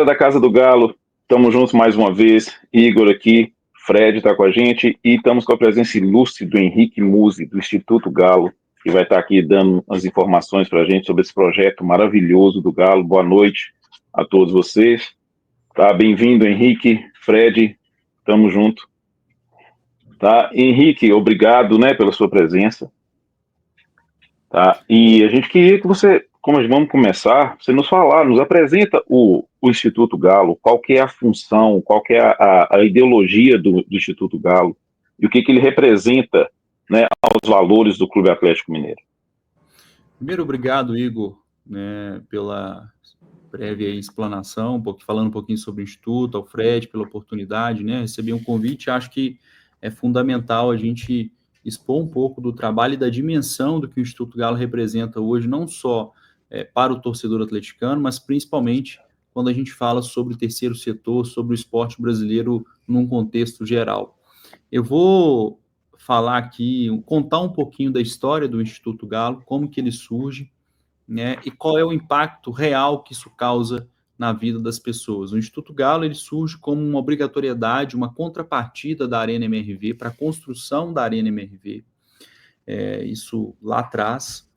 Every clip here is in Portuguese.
Da Casa do Galo, estamos juntos mais uma vez. Igor aqui, Fred está com a gente e estamos com a presença ilustre do Henrique Musi, do Instituto Galo, que vai estar aqui dando as informações para a gente sobre esse projeto maravilhoso do Galo. Boa noite a todos vocês. Tá, bem-vindo, Henrique, Fred, estamos juntos. Tá, Henrique, obrigado, né, pela sua presença. Tá, e a gente queria que você, como vamos começar, você nos apresenta o Instituto Galo, qual que é a função, qual que é a ideologia do Instituto Galo e o que ele representa, né, aos valores do Clube Atlético Mineiro. Primeiro, obrigado, Igor, né, pela prévia explanação, falando um pouquinho sobre o Instituto, ao Fred, pela oportunidade, né, receber um convite. Acho que é fundamental a gente expor um pouco do trabalho e da dimensão do que o Instituto Galo representa hoje, não só para o torcedor atleticano, mas principalmente quando a gente fala sobre o terceiro setor, sobre o esporte brasileiro num contexto geral. Eu vou falar aqui, contar um pouquinho da história do Instituto Galo, como que ele surge, né, e qual é o impacto real que isso causa na vida das pessoas. O Instituto Galo ele surge como uma obrigatoriedade, uma contrapartida da Arena MRV para a construção da Arena MRV, isso lá atrás.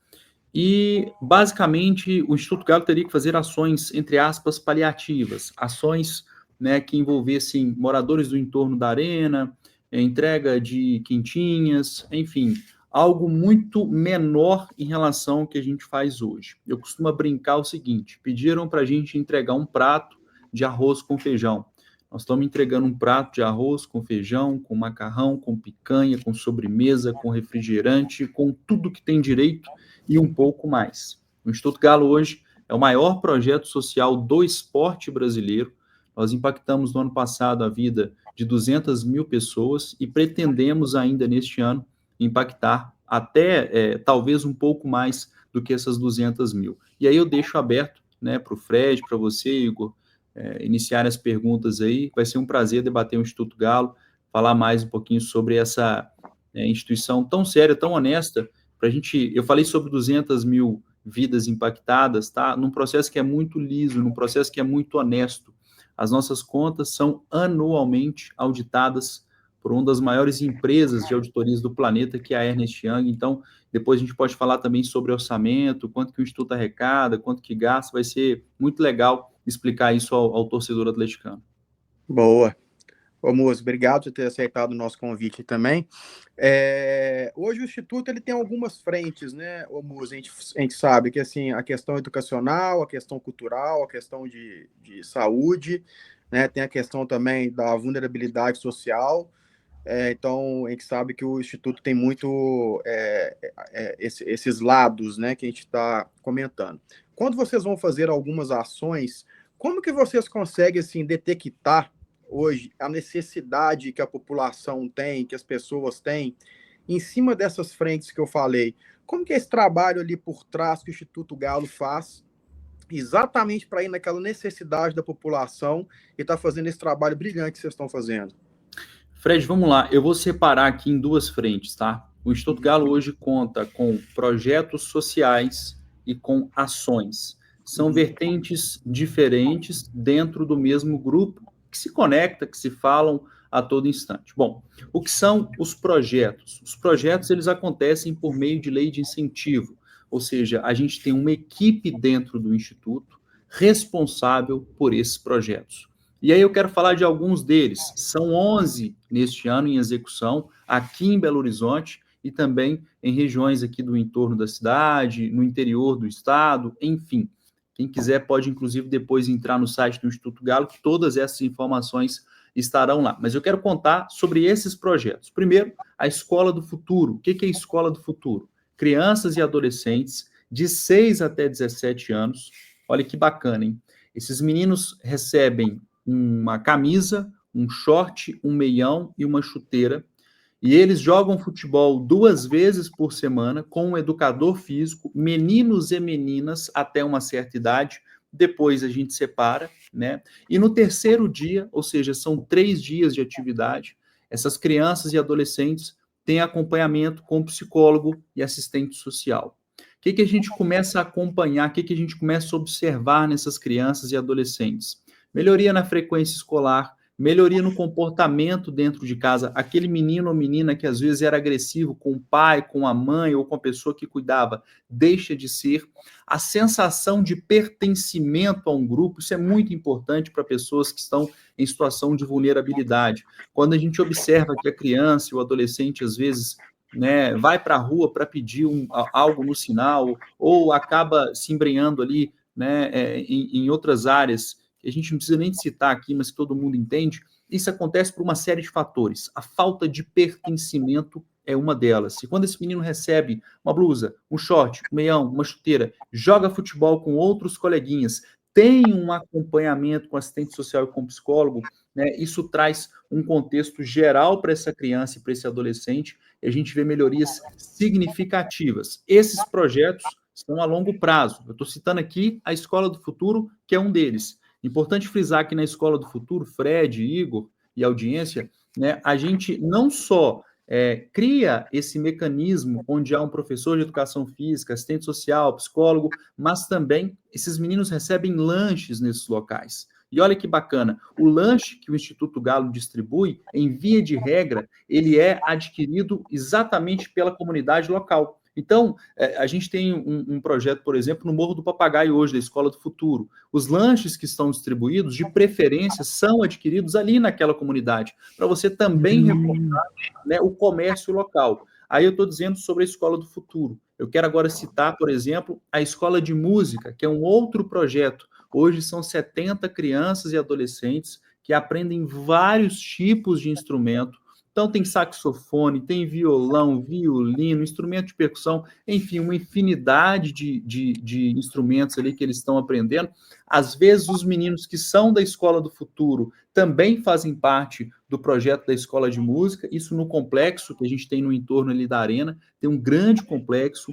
E, basicamente, o Instituto Galo teria que fazer ações, entre aspas, paliativas, ações, né, que envolvessem moradores do entorno da arena, entrega de quentinhas, enfim, algo muito menor em relação ao que a gente faz hoje. Eu costumo brincar o seguinte: pediram para a gente entregar um prato de arroz com feijão. Nós estamos entregando um prato de arroz com feijão, com macarrão, com picanha, com sobremesa, com refrigerante, com tudo que tem direito e um pouco mais. O Instituto Galo hoje é o maior projeto social do esporte brasileiro. Nós impactamos no ano passado a vida de 200 mil pessoas e pretendemos ainda neste ano impactar até talvez um pouco mais do que essas 200 mil. E aí eu deixo aberto, né, para o Fred, para você, Igor, iniciar as perguntas aí. Vai ser um prazer debater o Instituto Galo, falar mais um pouquinho sobre essa instituição tão séria, tão honesta. Pra gente, eu falei sobre 200 mil vidas impactadas, tá? Num processo que é muito liso, num processo que é muito honesto. As nossas contas são anualmente auditadas por uma das maiores empresas de auditorias do planeta, que é a Ernst Young. Então, depois a gente pode falar também sobre orçamento, quanto que o Instituto arrecada, quanto que gasta. Vai ser muito legal explicar isso ao torcedor atleticano. Boa. Ô, Muzi, obrigado por ter aceitado o nosso convite também. Hoje o Instituto ele tem algumas frentes, né, ô, Muzi? A gente sabe que assim, a questão educacional, a questão cultural, a questão de saúde, né, tem a questão também da vulnerabilidade social. Então, a gente sabe que o Instituto tem muito esses lados, né, que a gente está comentando. Quando vocês vão fazer algumas ações, como que vocês conseguem assim, detectar hoje a necessidade que a população tem, que as pessoas têm, em cima dessas frentes que eu falei? Como que é esse trabalho ali por trás que o Instituto Galo faz, exatamente para ir naquela necessidade da população e estar fazendo esse trabalho brilhante que vocês estão fazendo? Fred, vamos lá. Eu vou separar aqui em duas frentes, tá? O Instituto Galo hoje conta com projetos sociais e com ações. São vertentes diferentes dentro do mesmo grupo que se conecta, que se falam a todo instante. Bom, o que são os projetos? Os projetos, eles acontecem por meio de lei de incentivo, ou seja, a gente tem uma equipe dentro do Instituto responsável por esses projetos. E aí eu quero falar de alguns deles. São 11 neste ano em execução, aqui em Belo Horizonte e também em regiões aqui do entorno da cidade, no interior do estado, enfim. Quem quiser pode, inclusive, depois entrar no site do Instituto Galo, que todas essas informações estarão lá. Mas eu quero contar sobre esses projetos. Primeiro, a Escola do Futuro. O que é a Escola do Futuro? Crianças e adolescentes de 6 até 17 anos. Olha que bacana, hein? Esses meninos recebem uma camisa, um short, um meião e uma chuteira. E eles jogam futebol 2 vezes por semana com um educador físico, meninos e meninas até uma certa idade. Depois a gente separa, né? E no terceiro dia, ou seja, são 3 dias de atividade, essas crianças e adolescentes têm acompanhamento com psicólogo e assistente social. O que a gente começa a acompanhar, o que a gente começa a observar nessas crianças e adolescentes? melhoria na frequência escolar, melhoria no comportamento dentro de casa. Aquele menino ou menina que às vezes era agressivo com o pai, com a mãe ou com a pessoa que cuidava, deixa de ser. A sensação de pertencimento a um grupo, isso é muito importante para pessoas que estão em situação de vulnerabilidade. Quando a gente observa que a criança e o adolescente, às vezes, né, vai para a rua para pedir algo no sinal, ou acaba se embrenhando ali, né, em outras áreas, que a gente não precisa nem citar aqui, mas que todo mundo entende, isso acontece por uma série de fatores. A falta de pertencimento é uma delas. E quando esse menino recebe uma blusa, um short, um meião, uma chuteira, joga futebol com outros coleguinhas, tem um acompanhamento com assistente social e com psicólogo, né, isso traz um contexto geral para essa criança e para esse adolescente, e a gente vê melhorias significativas. Esses projetos são a longo prazo. Eu estou citando aqui a Escola do Futuro, que é um deles. Importante frisar que na Escola do Futuro, Fred, Igor e audiência, né, a gente não só cria esse mecanismo onde há um professor de educação física, assistente social, psicólogo, mas também esses meninos recebem lanches nesses locais. E olha que bacana, o lanche que o Instituto Galo distribui, em via de regra, ele é adquirido exatamente pela comunidade local. Então, a gente tem um projeto, por exemplo, no Morro do Papagaio hoje, da Escola do Futuro. Os lanches que estão distribuídos, de preferência, são adquiridos ali naquela comunidade, para você também reforçar, né, o comércio local. Aí eu estou dizendo sobre a Escola do Futuro. Eu quero agora citar, por exemplo, a Escola de Música, que é um outro projeto. Hoje são 70 crianças e adolescentes que aprendem vários tipos de instrumento. Então, tem saxofone, tem violão, violino, instrumento de percussão, enfim, uma infinidade de instrumentos ali que eles estão aprendendo. Às vezes, os meninos que são da Escola do Futuro também fazem parte do projeto da Escola de Música, isso no complexo que a gente tem no entorno ali da Arena, tem um grande complexo.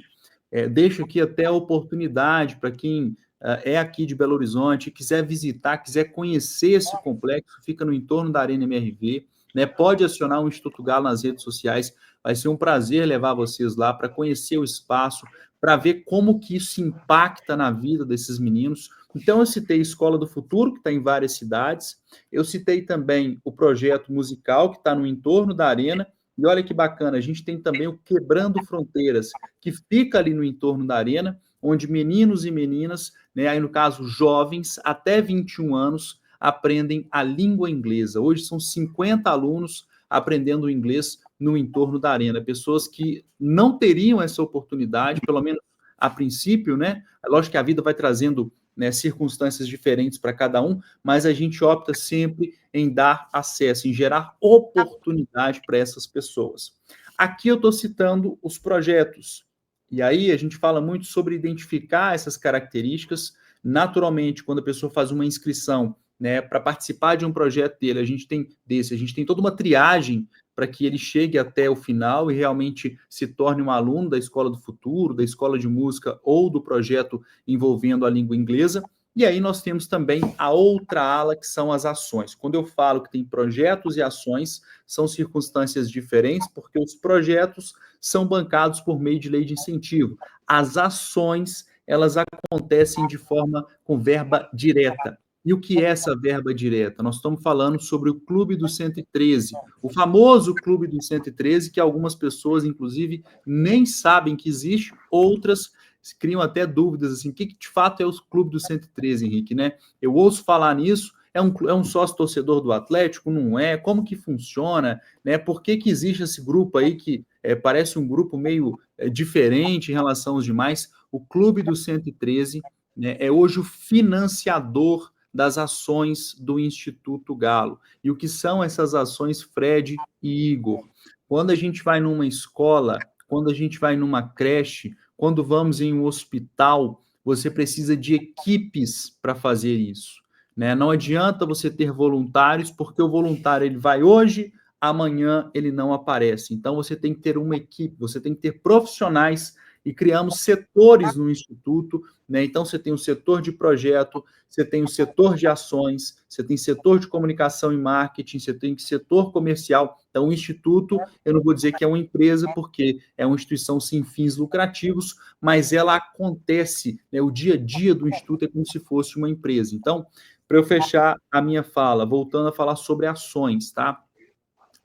Deixo aqui até a oportunidade para quem é aqui de Belo Horizonte, quiser visitar, quiser conhecer esse complexo, fica no entorno da Arena MRV, né? Pode acionar o Instituto Galo nas redes sociais, vai ser um prazer levar vocês lá para conhecer o espaço, para ver como que isso impacta na vida desses meninos. Então, eu citei Escola do Futuro, que está em várias cidades, eu citei também o projeto musical, que está no entorno da Arena, e olha que bacana, a gente tem também o Quebrando Fronteiras, que fica ali no entorno da Arena, onde meninos e meninas, né, aí no caso jovens, até 21 anos, aprendem a língua inglesa. Hoje são 50 alunos aprendendo inglês no entorno da Arena, pessoas que não teriam essa oportunidade, pelo menos a princípio, né? Lógico que a vida vai trazendo, né, circunstâncias diferentes para cada um, mas a gente opta sempre em dar acesso, em gerar oportunidade para essas pessoas. Aqui eu estou citando os projetos, e aí a gente fala muito sobre identificar essas características. Naturalmente, quando a pessoa faz uma inscrição, né, para participar de um projeto dele, a gente tem toda uma triagem para que ele chegue até o final e realmente se torne um aluno da Escola do Futuro, da Escola de Música ou do projeto envolvendo a língua inglesa. E aí nós temos também a outra ala, que são as ações. Quando eu falo que tem projetos e ações, são circunstâncias diferentes, porque os projetos são bancados por meio de lei de incentivo. As ações, elas acontecem de forma com verba direta. E o que é essa verba direta? Nós estamos falando sobre o Clube do 113, o famoso Clube do 113, que algumas pessoas, inclusive, nem sabem que existe, outras criam até dúvidas, assim, o que de fato é o Clube do 113, Henrique, né? Eu ouço falar nisso, é um sócio torcedor do Atlético? Não é? Como que funciona? Né? Por que existe esse grupo aí que parece um grupo meio diferente em relação aos demais? O Clube do 113, né, é hoje o financiador das ações do Instituto Galo. E o que são essas ações, Fred e Igor? Quando a gente vai numa escola, quando a gente vai numa creche, quando vamos em um hospital, você precisa de equipes para fazer isso, né? Não adianta você ter voluntários, porque o voluntário ele vai hoje, amanhã ele não aparece. Então, você tem que ter uma equipe, você tem que ter profissionais, e criamos setores no Instituto, né? Então, você tem o setor de projeto, você tem o setor de ações, você tem setor de comunicação e marketing, você tem setor comercial. Então, o Instituto, eu não vou dizer que é uma empresa, porque é uma instituição sem fins lucrativos, mas ela acontece, né? O dia a dia do Instituto é como se fosse uma empresa. Então, para eu fechar a minha fala, voltando a falar sobre ações, tá?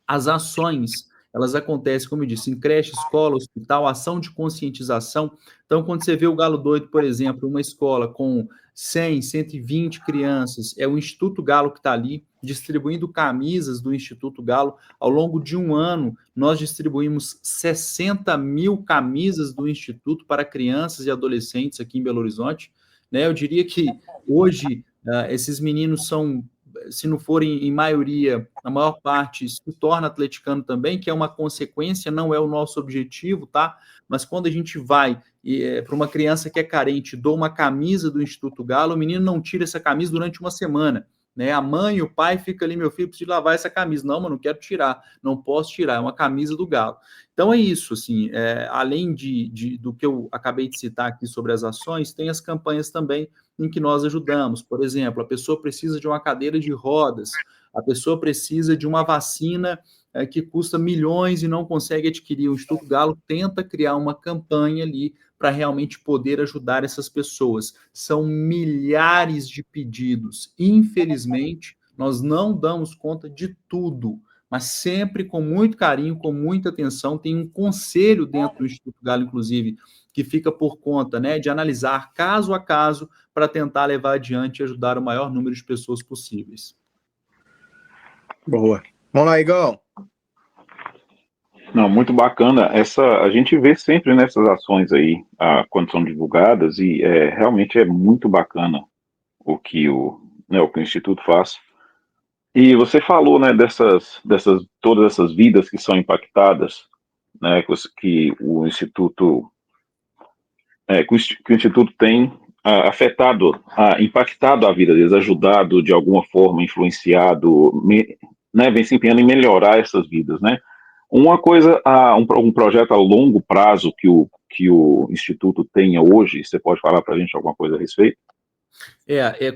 As ações, elas acontecem, como eu disse, em creche, escola, hospital, ação de conscientização. Então, quando você vê o Galo Doido, por exemplo, uma escola com 100, 120 crianças, é o Instituto Galo que está ali distribuindo camisas do Instituto Galo. Ao longo de um ano, nós distribuímos 60 mil camisas do Instituto para crianças e adolescentes aqui em Belo Horizonte. Né? Eu diria que hoje esses meninos são, se não forem em maioria, a maior parte se torna atleticano também, que é uma consequência, não é o nosso objetivo, tá? Mas quando a gente vai para uma criança que é carente, dou uma camisa do Instituto Galo, o menino não tira essa camisa durante uma semana, né? A mãe e o pai ficam ali, meu filho, preciso lavar essa camisa. Não, mas não quero tirar, não posso tirar, é uma camisa do Galo. Então é isso, assim, além do que eu acabei de citar aqui sobre as ações, tem as campanhas também em que nós ajudamos. Por exemplo, a pessoa precisa de uma cadeira de rodas, a pessoa precisa de uma vacina que custa milhões e não consegue adquirir. O Instituto Galo tenta criar uma campanha ali para realmente poder ajudar essas pessoas. São milhares de pedidos. Infelizmente, nós não damos conta de tudo, mas sempre com muito carinho, com muita atenção. Tem um conselho dentro do Instituto Galo, inclusive, que fica por conta, né, de analisar caso a caso para tentar levar adiante e ajudar o maior número de pessoas possíveis. Boa. Vamos lá, Igão. Não, muito bacana. A gente vê sempre nessas ações aí, quando são divulgadas, e realmente é muito bacana o que o que o Instituto faz. E você falou, né, todas essas vidas que são impactadas, né, que o Instituto que o Instituto tem impactado a vida deles, ajudado de alguma forma, influenciado, né, vem se empenhando em melhorar essas vidas, né? Uma coisa, um projeto a longo prazo que o Instituto tenha hoje, você pode falar para a gente alguma coisa a respeito?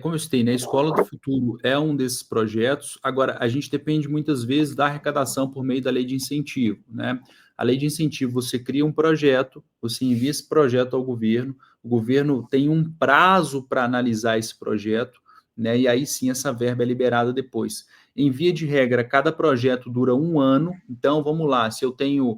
Como eu citei, né? A Escola do Futuro é um desses projetos. Agora, a gente depende muitas vezes da arrecadação por meio da lei de incentivo, né? A lei de incentivo, você cria um projeto, você envia esse projeto ao governo, o governo tem um prazo para analisar esse projeto, né? E aí sim essa verba é liberada depois. Em via de regra, cada projeto dura um ano, então vamos lá, se eu tenho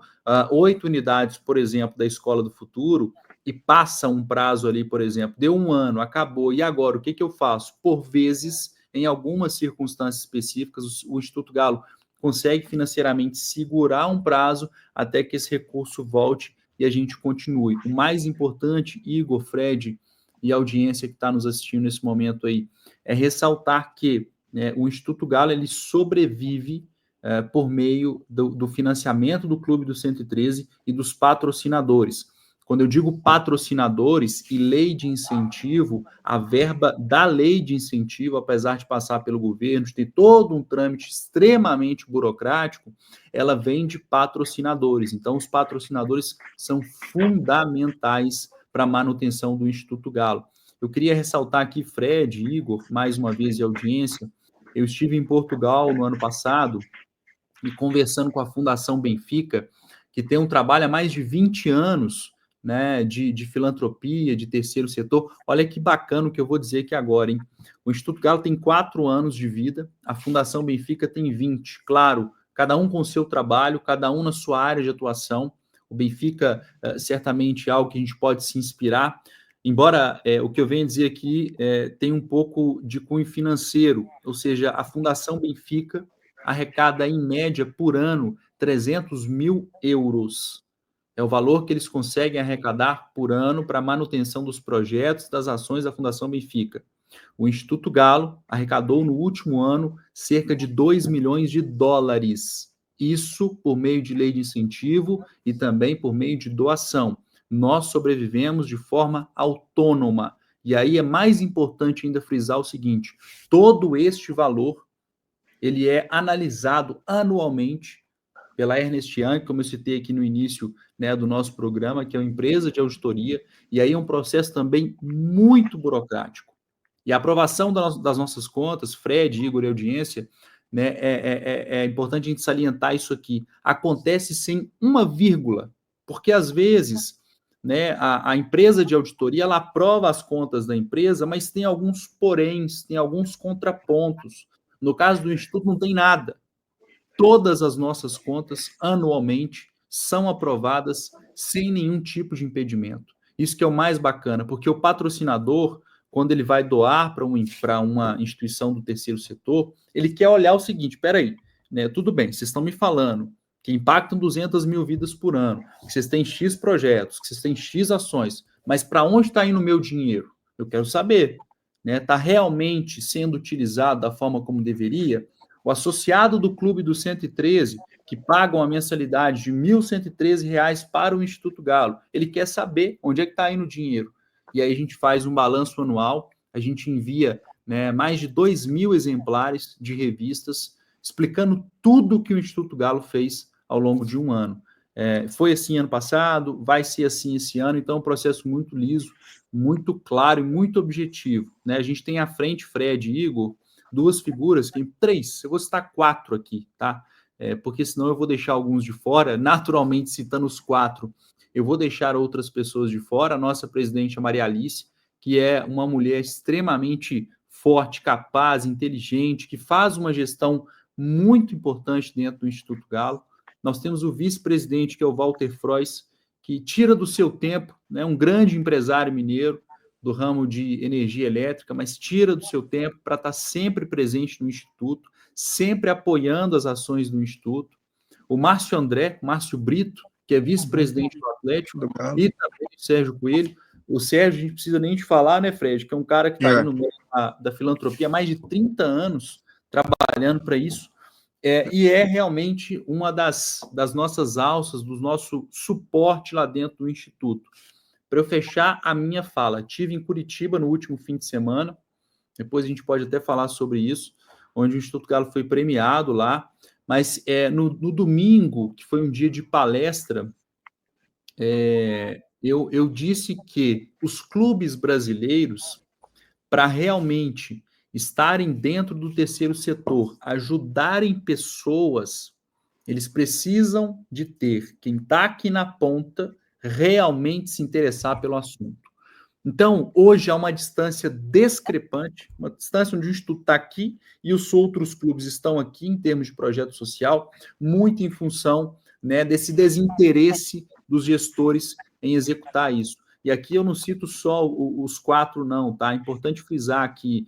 8 unidades, por exemplo, da Escola do Futuro, e passa um prazo ali, por exemplo, deu um ano, acabou, e agora o que eu faço? Por vezes, em algumas circunstâncias específicas, o Instituto Galo consegue financeiramente segurar um prazo até que esse recurso volte e a gente continue. O mais importante, Igor, Fred e a audiência que está nos assistindo nesse momento aí, é ressaltar que o Instituto Galo ele sobrevive por meio do financiamento do Clube do 113 e dos patrocinadores. Quando eu digo patrocinadores e lei de incentivo, a verba da lei de incentivo, apesar de passar pelo governo, de ter todo um trâmite extremamente burocrático, ela vem de patrocinadores. Então, os patrocinadores são fundamentais para a manutenção do Instituto Galo. Eu queria ressaltar aqui, Fred, Igor, mais uma vez e audiência, eu estive em Portugal no ano passado e conversando com a Fundação Benfica, que tem um trabalho há mais de 20 anos, né, de filantropia, de terceiro setor. Olha que bacana o que eu vou dizer aqui agora, hein? O Instituto Galo tem 4 anos de vida, a Fundação Benfica tem 20. Claro, cada um com o seu trabalho, cada um na sua área de atuação. O Benfica, certamente, é algo que a gente pode se inspirar, embora o que eu venho dizer aqui tem um pouco de cunho financeiro, ou seja, a Fundação Benfica arrecada, em média, por ano, 300 mil euros. É o valor que eles conseguem arrecadar por ano para a manutenção dos projetos das ações da Fundação Benfica. O Instituto Galo arrecadou no último ano cerca de 2 milhões de dólares. Isso por meio de lei de incentivo e também por meio de doação. Nós sobrevivemos de forma autônoma. E aí é mais importante ainda frisar o seguinte: todo este valor ele é analisado anualmente pela Ernst Young, como eu citei aqui no início, né, do nosso programa, que é uma empresa de auditoria, e aí é um processo também muito burocrático. E a aprovação das nossas contas, Fred, Igor e audiência, né, é importante a gente salientar isso aqui, acontece sem uma vírgula, porque às vezes né, a empresa de auditoria, ela aprova as contas da empresa, mas tem alguns poréns, tem alguns contrapontos. No caso do Instituto, não tem nada. Todas as nossas contas, anualmente, são aprovadas sem nenhum tipo de impedimento. Isso que é o mais bacana, porque o patrocinador, quando ele vai doar para uma instituição do terceiro setor, ele quer olhar o seguinte, peraí, né, tudo bem, vocês estão me falando que impactam 200 mil vidas por ano, que vocês têm X projetos, que vocês têm X ações, mas para onde está indo o meu dinheiro? Eu quero saber. Está realmente sendo utilizado da forma como deveria? O associado do Clube do 113, que paga uma mensalidade de R$ 1.113 para o Instituto Galo, ele quer saber onde é que está indo o dinheiro. E aí a gente faz um balanço anual, a gente envia, né, mais de 2.000 exemplares de revistas explicando tudo que o Instituto Galo fez ao longo de um ano. Foi assim ano passado, vai ser assim esse ano, então é um processo muito liso, muito claro e muito objetivo, né? A gente tem à frente, Fred e Igor, duas figuras, três, eu vou citar 4 aqui, tá? Porque senão eu vou deixar alguns de fora, naturalmente citando os 4, eu vou deixar outras pessoas de fora, a nossa presidente, a Maria Alice, que é uma mulher extremamente forte, capaz, inteligente, que faz uma gestão muito importante dentro do Instituto Galo. Nós temos o vice-presidente, que é o Walter Frois, que tira do seu tempo, né, um grande empresário mineiro do ramo de energia elétrica, mas tira do seu tempo para estar sempre presente no Instituto, sempre apoiando as ações do Instituto. O Márcio Brito, que é vice-presidente do Atlético, e também o Sérgio Coelho. O Sérgio, a gente não precisa nem de falar, né, Fred, que é um cara que está aí no meio da filantropia há mais de 30 anos, trabalhando para isso. E é realmente uma das nossas alças, do nosso suporte lá dentro do Instituto. Para eu fechar a minha fala, estive em Curitiba no último fim de semana, depois a gente pode até falar sobre isso, onde o Instituto Galo foi premiado lá, mas no domingo, que foi um dia de palestra, eu disse que os clubes brasileiros, para realmente estarem dentro do terceiro setor, ajudarem pessoas, eles precisam de ter quem está aqui na ponta realmente se interessar pelo assunto. Então, hoje há uma distância discrepante, uma distância onde o Instituto está aqui e os outros clubes estão aqui em termos de projeto social, muito em função, né, desse desinteresse dos gestores em executar isso. E aqui eu não cito só os 4, não, tá? É importante frisar que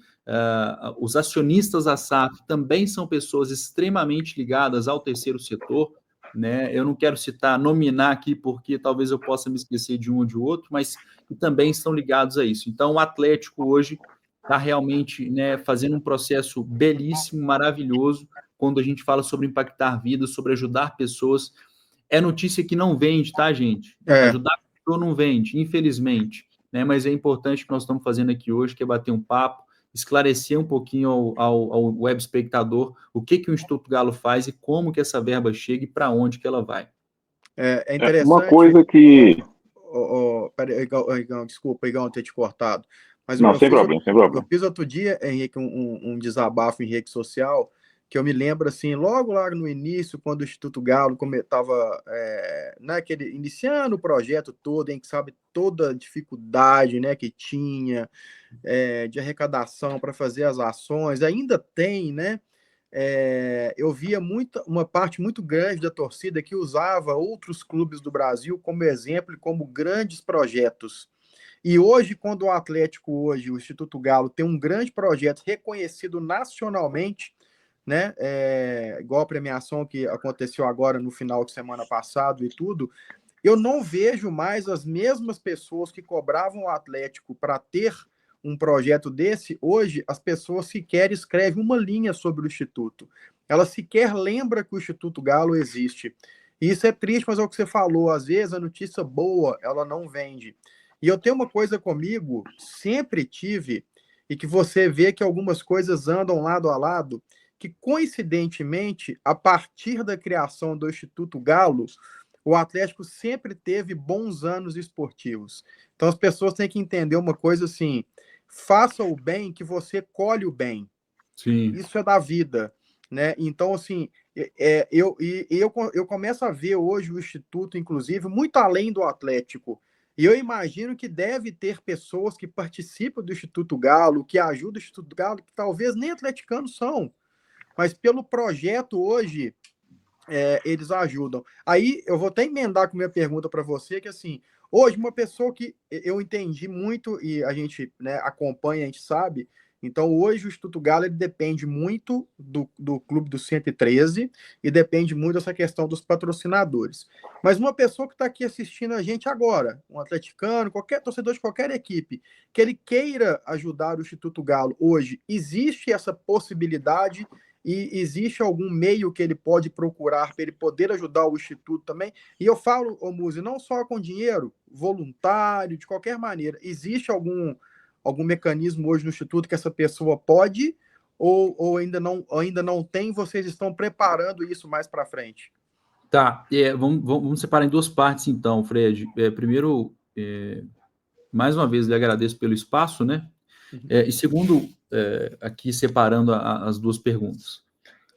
os acionistas da SAF também são pessoas extremamente ligadas ao terceiro setor, né? Eu não quero nominar aqui, porque talvez eu possa me esquecer de um ou de outro, mas que também estão ligados a isso. Então, o Atlético hoje está realmente, né, fazendo um processo belíssimo, maravilhoso, quando a gente fala sobre impactar vidas, sobre ajudar pessoas. É notícia que não vende, tá, gente? Ajudar a pessoa não vende, infelizmente, né? Mas é importante que nós estamos fazendo aqui hoje, que é bater um papo, esclarecer um pouquinho ao web espectador o que o Instituto Galo faz e como que essa verba chega e para onde que ela vai. É interessante. Uma coisa que... Desculpa, Igão, ter te cortado. Mas não, sem problema. Eu fiz outro dia, Henrique, um desabafo em rede social, que eu me lembro, assim, logo lá no início, quando o Instituto Galo estava iniciando o projeto todo, em que sabe toda a dificuldade, né, que tinha de arrecadação para fazer as ações, ainda tem, né? Eu via uma parte muito grande da torcida que usava outros clubes do Brasil como exemplo e como grandes projetos. E hoje, quando o Instituto Galo, tem um grande projeto reconhecido nacionalmente, né? Igual a premiação que aconteceu agora no final de semana passado e tudo, eu não vejo mais as mesmas pessoas que cobravam o Atlético para ter um projeto desse. Hoje, as pessoas sequer escrevem uma linha sobre o Instituto. Elas sequer lembram que o Instituto Galo existe. E isso é triste, mas é o que você falou. Às vezes, a notícia boa, ela não vende. E eu tenho uma coisa comigo, sempre tive, e que você vê que algumas coisas andam lado a lado, que, coincidentemente, a partir da criação do Instituto Galo, o Atlético sempre teve bons anos esportivos. Então, as pessoas têm que entender uma coisa assim: faça o bem que você colhe o bem. Sim. Isso é da vida, né? Então, assim, eu começo a ver hoje o Instituto, inclusive, muito além do Atlético. E eu imagino que deve ter pessoas que participam do Instituto Galo, que ajudam o Instituto Galo, que talvez nem atleticanos são, mas pelo projeto hoje, eles ajudam. Aí eu vou até emendar com minha pergunta para você, que assim, hoje uma pessoa que eu entendi muito e a gente, né, acompanha, a gente sabe, então hoje o Instituto Galo ele depende muito do Clube do 113 e depende muito dessa questão dos patrocinadores. Mas uma pessoa que está aqui assistindo a gente agora, um atleticano, qualquer torcedor de qualquer equipe, que ele queira ajudar o Instituto Galo hoje, existe essa possibilidade e existe algum meio que ele pode procurar para ele poder ajudar o Instituto também? E eu falo, ô Muzi, não só com dinheiro, voluntário, de qualquer maneira. Existe algum mecanismo hoje no Instituto que essa pessoa pode ou ainda não tem? Vocês estão preparando isso mais para frente? Tá, vamos separar em duas partes, então, Fred. Primeiro, mais uma vez, lhe agradeço pelo espaço, né? E segundo, aqui separando as duas perguntas.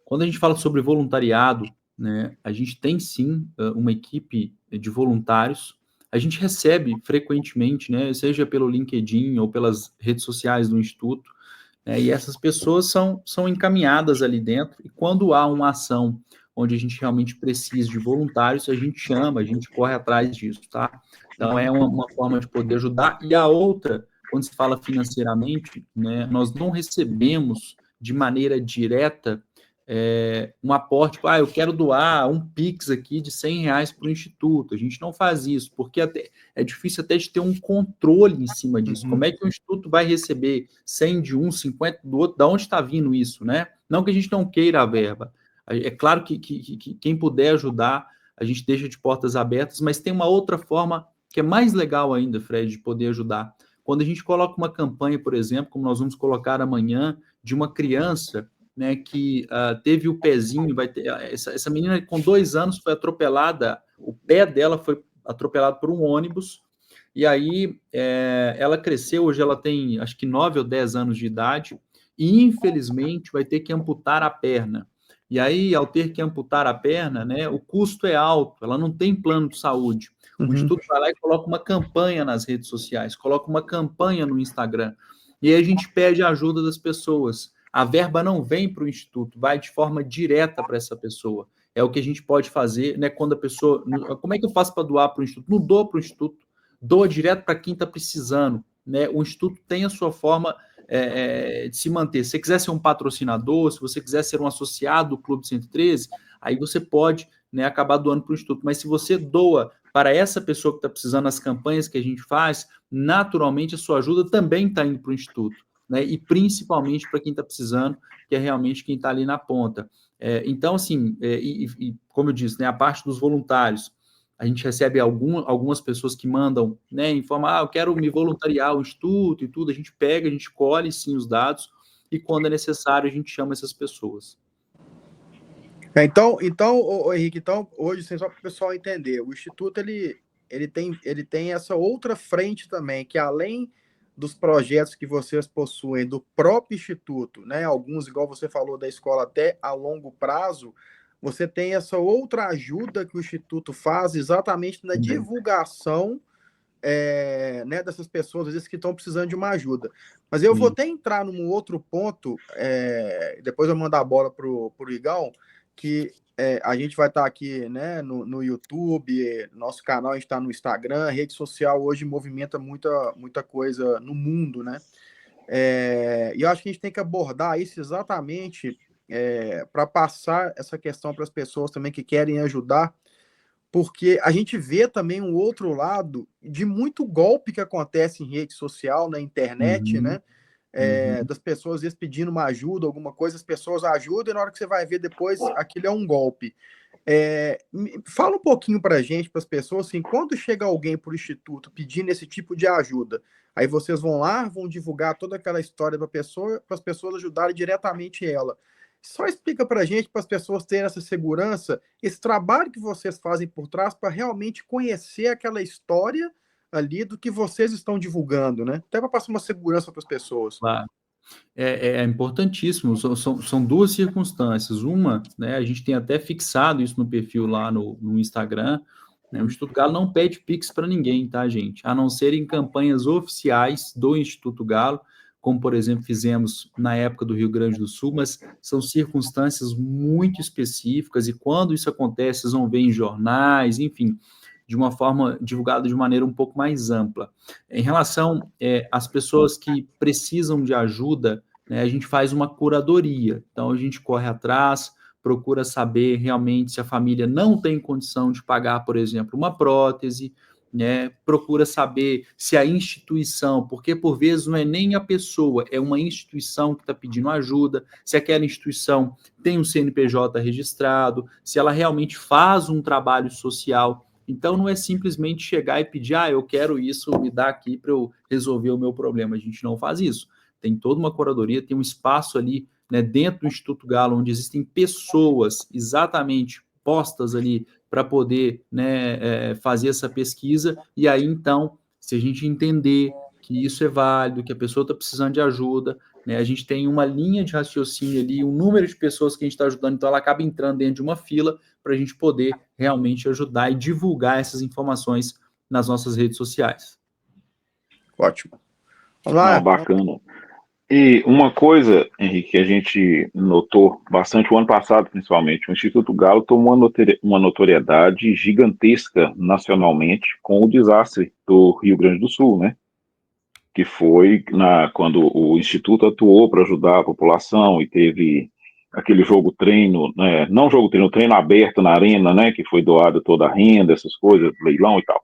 Quando a gente fala sobre voluntariado, né, a gente tem sim uma equipe de voluntários. A gente recebe frequentemente, né, seja pelo LinkedIn ou pelas redes sociais do Instituto, né, e essas pessoas são encaminhadas ali dentro. E quando há uma ação onde a gente realmente precisa de voluntários, a gente chama, a gente corre atrás disso, tá? Então, é uma forma de poder ajudar. E a outra, quando se fala financeiramente, né, nós não recebemos de maneira direta um aporte, tipo, eu quero doar um Pix aqui de R$100 para o Instituto. A gente não faz isso, porque é difícil até de ter um controle em cima disso. Como é que o Instituto vai receber 100 de um, 50 do outro? Da onde está vindo isso, né? Não que a gente não queira a verba. É claro que quem puder ajudar, a gente deixa de portas abertas, mas tem uma outra forma que é mais legal ainda, Fred, de poder ajudar. Quando a gente coloca uma campanha, por exemplo, como nós vamos colocar amanhã, de uma criança, né, que teve o pezinho, essa menina com 2 anos foi atropelada, o pé dela foi atropelado por um ônibus, e aí ela cresceu, hoje ela tem acho que 9 ou 10 anos de idade, e infelizmente vai ter que amputar a perna. E aí, ao ter que amputar a perna, né, o custo é alto, ela não tem plano de saúde. O Instituto vai lá e coloca uma campanha nas redes sociais, coloca uma campanha no Instagram, e aí a gente pede a ajuda das pessoas. A verba não vem para o Instituto, vai de forma direta para essa pessoa. É o que a gente pode fazer, né? Quando a pessoa. Como é que eu faço para doar para o Instituto? Não doa para o Instituto, doa direto para quem está precisando. Né? O Instituto tem a sua forma de se manter. Se você quiser ser um patrocinador, se você quiser ser um associado do Clube 113, aí você pode, né, acabar doando para o Instituto. Mas se você doa para essa pessoa que está precisando nas campanhas que a gente faz, naturalmente a sua ajuda também está indo para o Instituto. Né, e principalmente para quem está precisando, que é realmente quem está ali na ponta. Então, assim, como eu disse, né, a parte dos voluntários, a gente recebe algumas pessoas que mandam, né, informar, eu quero me voluntariar ao Instituto e tudo, a gente pega, a gente colhe, sim, os dados, e quando é necessário, a gente chama essas pessoas. Então, Henrique, hoje, assim, só para o pessoal entender, o Instituto, ele tem essa outra frente também, que além dos projetos que vocês possuem do próprio Instituto, né, alguns, igual você falou, da escola até a longo prazo, você tem essa outra ajuda que o Instituto faz exatamente na divulgação né, dessas pessoas, às vezes, que estão precisando de uma ajuda. Mas eu vou até entrar num outro ponto, depois eu mandar a bola para o Igão, que a gente vai estar aqui, né, no YouTube, nosso canal, a gente está no Instagram, rede social hoje movimenta muita coisa no mundo, né? E eu acho que a gente tem que abordar isso exatamente para passar essa questão para as pessoas também que querem ajudar, porque a gente vê também um outro lado de muito golpe que acontece em rede social, na internet, né? Das pessoas às vezes pedindo uma ajuda, alguma coisa, as pessoas ajudam e na hora que você vai ver depois, aquilo é um golpe. Fala um pouquinho para a gente, para as pessoas, assim, quando chega alguém para o Instituto pedindo esse tipo de ajuda, aí vocês vão lá, vão divulgar toda aquela história para as pessoas ajudarem diretamente ela. Só explica para a gente, para as pessoas terem essa segurança, esse trabalho que vocês fazem por trás para realmente conhecer aquela história ali do que vocês estão divulgando, né? Até para passar uma segurança para as pessoas. Claro. É importantíssimo, são duas circunstâncias. Uma, né, a gente tem até fixado isso no perfil lá no Instagram, né? O Instituto Galo não pede Pix para ninguém, tá, gente? A não ser em campanhas oficiais do Instituto Galo, como, por exemplo, fizemos na época do Rio Grande do Sul, mas são circunstâncias muito específicas, e quando isso acontece, vocês vão ver em jornais, enfim, de uma forma divulgada de maneira um pouco mais ampla. Em relação às pessoas que precisam de ajuda, né, a gente faz uma curadoria, então a gente corre atrás, procura saber realmente se a família não tem condição de pagar, por exemplo, uma prótese, né, procura saber se a instituição, porque por vezes não é nem a pessoa, é uma instituição que está pedindo ajuda, se aquela instituição tem um CNPJ registrado, se ela realmente faz um trabalho social. Então, não é simplesmente chegar e pedir, eu quero isso, me dá aqui para eu resolver o meu problema. A gente não faz isso. Tem toda uma curadoria, tem um espaço ali, né, dentro do Instituto Galo, onde existem pessoas exatamente postas ali para poder, né, fazer essa pesquisa, e aí, então, se a gente entender que isso é válido, que a pessoa está precisando de ajuda, né, a gente tem uma linha de raciocínio ali, um número de pessoas que a gente está ajudando, então ela acaba entrando dentro de uma fila para a gente poder realmente ajudar e divulgar essas informações nas nossas redes sociais. Ótimo. Vamos lá. Não, bacana. E uma coisa, Henrique, que a gente notou bastante o ano passado, principalmente, o Instituto Galo tomou uma notoriedade gigantesca nacionalmente com o desastre do Rio Grande do Sul, né? Que foi quando o Instituto atuou para ajudar a população e teve aquele jogo-treino, né? Não jogo-treino, treino aberto na arena, né? Que foi doado toda a renda, essas coisas, leilão e tal.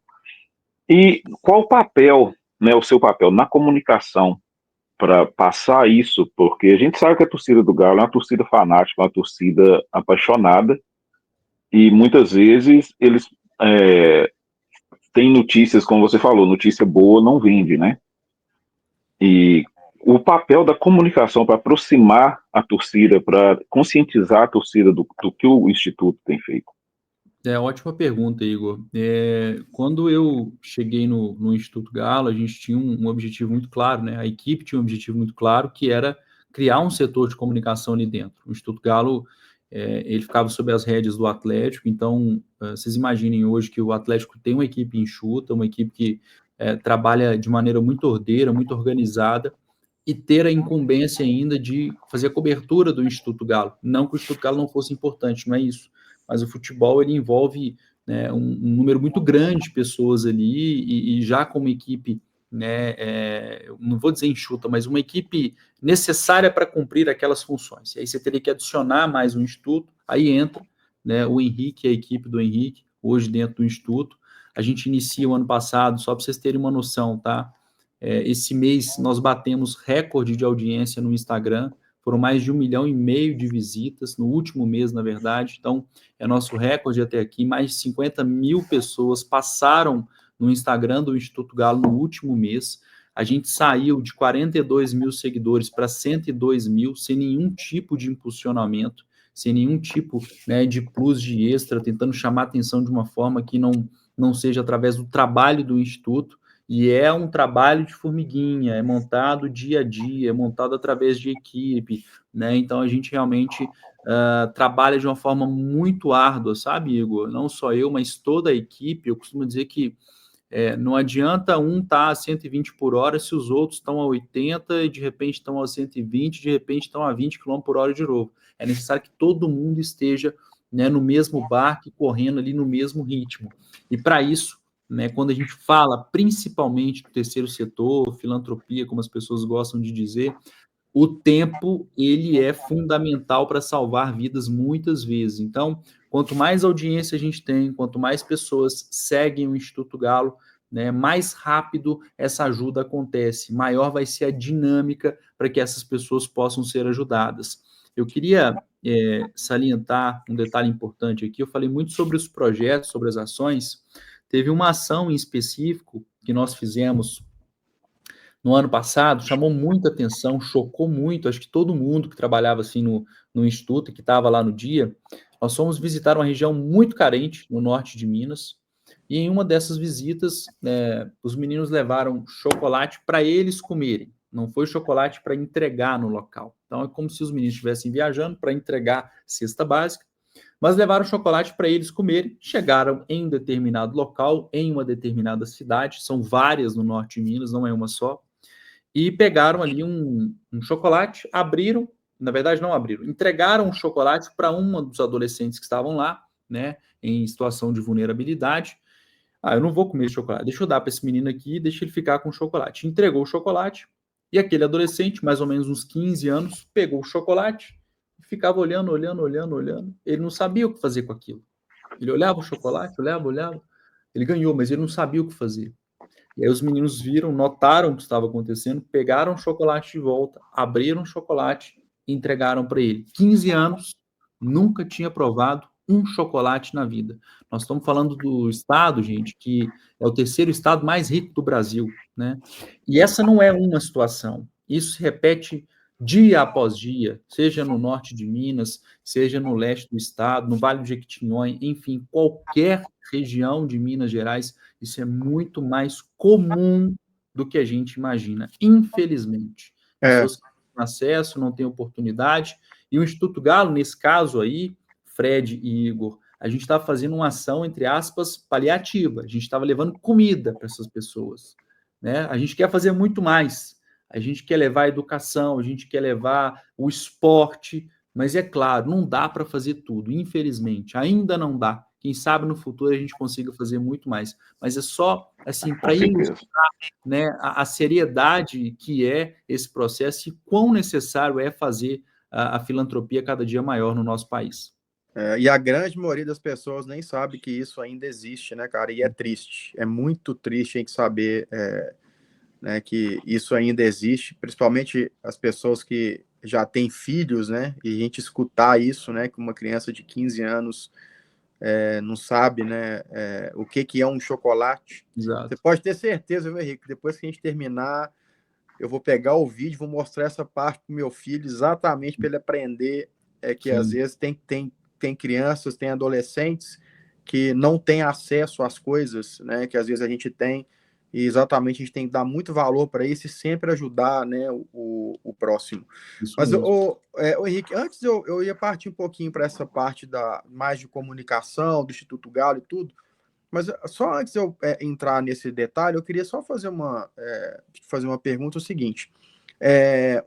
E qual o papel, né? O seu papel na comunicação para passar isso, porque a gente sabe que a torcida do Galo é uma torcida fanática, uma torcida apaixonada, e muitas vezes eles têm notícias, como você falou, notícia boa não vende, né? E o papel da comunicação para aproximar a torcida, para conscientizar a torcida do que o Instituto tem feito. Ótima pergunta, Igor. Quando eu cheguei no Instituto Galo, a gente tinha um objetivo muito claro, né? A equipe tinha um objetivo muito claro, que era criar um setor de comunicação ali dentro. O Instituto Galo, ele ficava sob as rédeas do Atlético, então vocês imaginem hoje que o Atlético tem uma equipe enxuta, uma equipe que trabalha de maneira muito ordeira, muito organizada, e ter a incumbência ainda de fazer a cobertura do Instituto Galo. Não que o Instituto Galo não fosse importante, não é isso. Mas o futebol, ele envolve, né, um número muito grande de pessoas ali, e já como equipe, né, não vou dizer enxuta, mas uma equipe necessária para cumprir aquelas funções. E aí você teria que adicionar mais um instituto, aí entra, né, o Henrique, a equipe do Henrique, hoje dentro do instituto. A gente inicia o ano passado, só para vocês terem uma noção, tá? Esse mês nós batemos recorde de audiência no Instagram, foram mais de 1,5 milhão de visitas, no último mês, na verdade, então é nosso recorde até aqui, mais de 50 mil pessoas passaram no Instagram do Instituto Galo no último mês, a gente saiu de 42 mil seguidores para 102 mil, sem nenhum tipo de impulsionamento, sem nenhum tipo, né, de plus, de extra, tentando chamar atenção de uma forma que não seja através do trabalho do Instituto. E é um trabalho de formiguinha, é montado dia a dia, é montado através de equipe, né? Então a gente realmente trabalha de uma forma muito árdua, sabe, Igor? Não só eu, mas toda a equipe. Eu costumo dizer que não adianta um estar a 120 por hora se os outros estão a 80 e de repente estão a 120, de repente estão a 20 km por hora de novo. É necessário que todo mundo esteja, né, no mesmo barco, correndo ali no mesmo ritmo. E para isso, né, quando a gente fala principalmente do terceiro setor, filantropia, como as pessoas gostam de dizer, o tempo, ele é fundamental para salvar vidas muitas vezes. Então, quanto mais audiência a gente tem, quanto mais pessoas seguem o Instituto Galo, né, mais rápido essa ajuda acontece, maior vai ser a dinâmica para que essas pessoas possam ser ajudadas. Eu queria salientar um detalhe importante aqui, eu falei muito sobre os projetos, sobre as ações, teve uma ação em específico que nós fizemos no ano passado, chamou muita atenção, chocou muito, acho que todo mundo que trabalhava assim no Instituto e que estava lá no dia. Nós fomos visitar uma região muito carente, no norte de Minas, e em uma dessas visitas, os meninos levaram chocolate para eles comerem, não foi chocolate para entregar no local. Então é como se os meninos estivessem viajando para entregar cesta básica, mas levaram chocolate para eles comerem. Chegaram em um determinado local, em uma determinada cidade, são várias no norte de Minas, não é uma só, e pegaram ali um chocolate, abriram, na verdade não abriram, entregaram um chocolate para uma dos adolescentes que estavam lá, né, em situação de vulnerabilidade. Eu não vou comer esse chocolate, deixa eu dar para esse menino aqui, deixa ele ficar com o chocolate. Entregou o chocolate, e aquele adolescente, mais ou menos uns 15 anos, pegou o chocolate e ficava olhando. Ele não sabia o que fazer com aquilo. Ele olhava o chocolate, olhava. Ele ganhou, mas ele não sabia o que fazer. E aí os meninos viram, notaram o que estava acontecendo, pegaram o chocolate de volta, abriram o chocolate e entregaram para ele. 15 anos, nunca tinha provado um chocolate na vida. Nós estamos falando do estado, gente, que é o terceiro estado mais rico do Brasil, né? E essa não é uma situação. Isso se repete dia após dia, seja no norte de Minas, seja no leste do estado, no Vale do Jequitinhonha, enfim, qualquer região de Minas Gerais, isso é muito mais comum do que a gente imagina, infelizmente. Pessoas que não têm acesso, não têm oportunidade, e o Instituto Galo, nesse caso aí, Fred e Igor, a gente estava fazendo uma ação, entre aspas, paliativa, a gente estava levando comida para essas pessoas, né? A gente quer fazer muito mais, a gente quer levar a educação, a gente quer levar o esporte, mas é claro, não dá para fazer tudo, infelizmente, ainda não dá. Quem sabe no futuro a gente consiga fazer muito mais. Mas é só, assim, para ilustrar, né, a seriedade que é esse processo e quão necessário é fazer a filantropia cada dia maior no nosso país. E a grande maioria das pessoas nem sabe que isso ainda existe, né, cara? E é triste. É muito triste a gente saber né, que isso ainda existe, principalmente as pessoas que já têm filhos, né? E a gente escutar isso, né? Que uma criança de 15 anos não sabe, né, o que é um chocolate. Exato. Você pode ter certeza, meu Henrique, depois que a gente terminar, eu vou pegar o vídeo, vou mostrar essa parte para o meu filho, exatamente para ele aprender que Sim. às vezes tem crianças, tem adolescentes que não têm acesso às coisas, né, que às vezes a gente tem, e exatamente a gente tem que dar muito valor para isso e sempre ajudar, né, o próximo. Isso Mas, mesmo. o Henrique, antes eu ia partir um pouquinho para essa parte mais de comunicação, do Instituto Galo e tudo, mas só antes de eu entrar nesse detalhe, eu queria só fazer uma pergunta, o seguinte.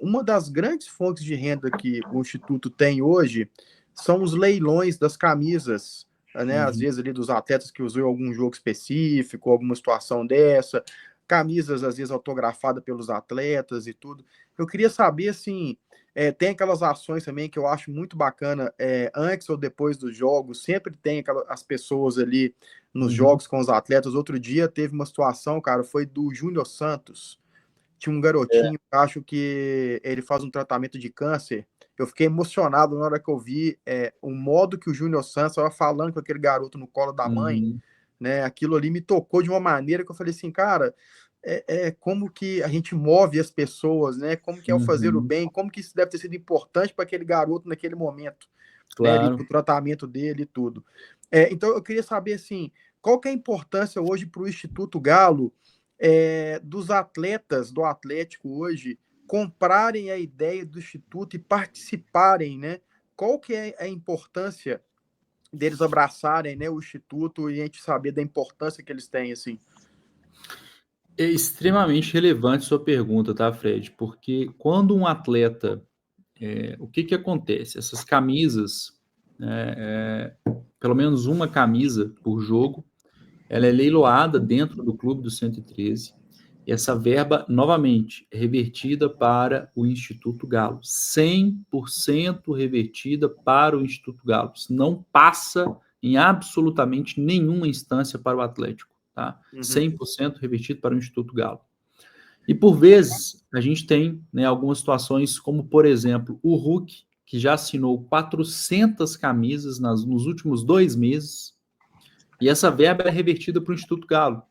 Uma das grandes fontes de renda que o Instituto tem hoje são os leilões das camisas, né? Às vezes ali dos atletas que usam algum jogo específico, alguma situação dessa, camisas às vezes autografadas pelos atletas e tudo. Eu queria saber, assim, tem aquelas ações também que eu acho muito bacana, antes ou depois dos jogos, sempre tem as pessoas ali nos jogos com os atletas. Outro dia teve uma situação, cara, foi do Júnior Santos. Tinha um garotinho, acho que ele faz um tratamento de câncer. Eu fiquei emocionado na hora que eu vi o modo que o Júnior Santos estava falando com aquele garoto no colo da mãe, né? Aquilo ali me tocou de uma maneira que eu falei assim, cara, como que a gente move as pessoas, né? Como que é o fazer o bem, como que isso deve ter sido importante para aquele garoto naquele momento, né? Claro. O tratamento dele e tudo. Então eu queria saber assim, qual que é a importância hoje para o Instituto Galo dos atletas do Atlético hoje comprarem a ideia do Instituto e participarem, né? Qual que é a importância deles abraçarem, né, o Instituto e a gente saber da importância que eles têm, assim? É extremamente relevante sua pergunta, tá, Fred? Porque quando um atleta, o que acontece? Essas camisas, pelo menos uma camisa por jogo, ela é leiloada dentro do clube do 113, e essa verba, novamente, é revertida para o Instituto Galo. 100% revertida para o Instituto Galo. Isso não passa em absolutamente nenhuma instância para o Atlético. Tá? 100% revertido para o Instituto Galo. E, por vezes, a gente tem, né, algumas situações, como, por exemplo, o Hulk, que já assinou 400 camisas nos últimos 2 meses, e essa verba é revertida para o Instituto Galo.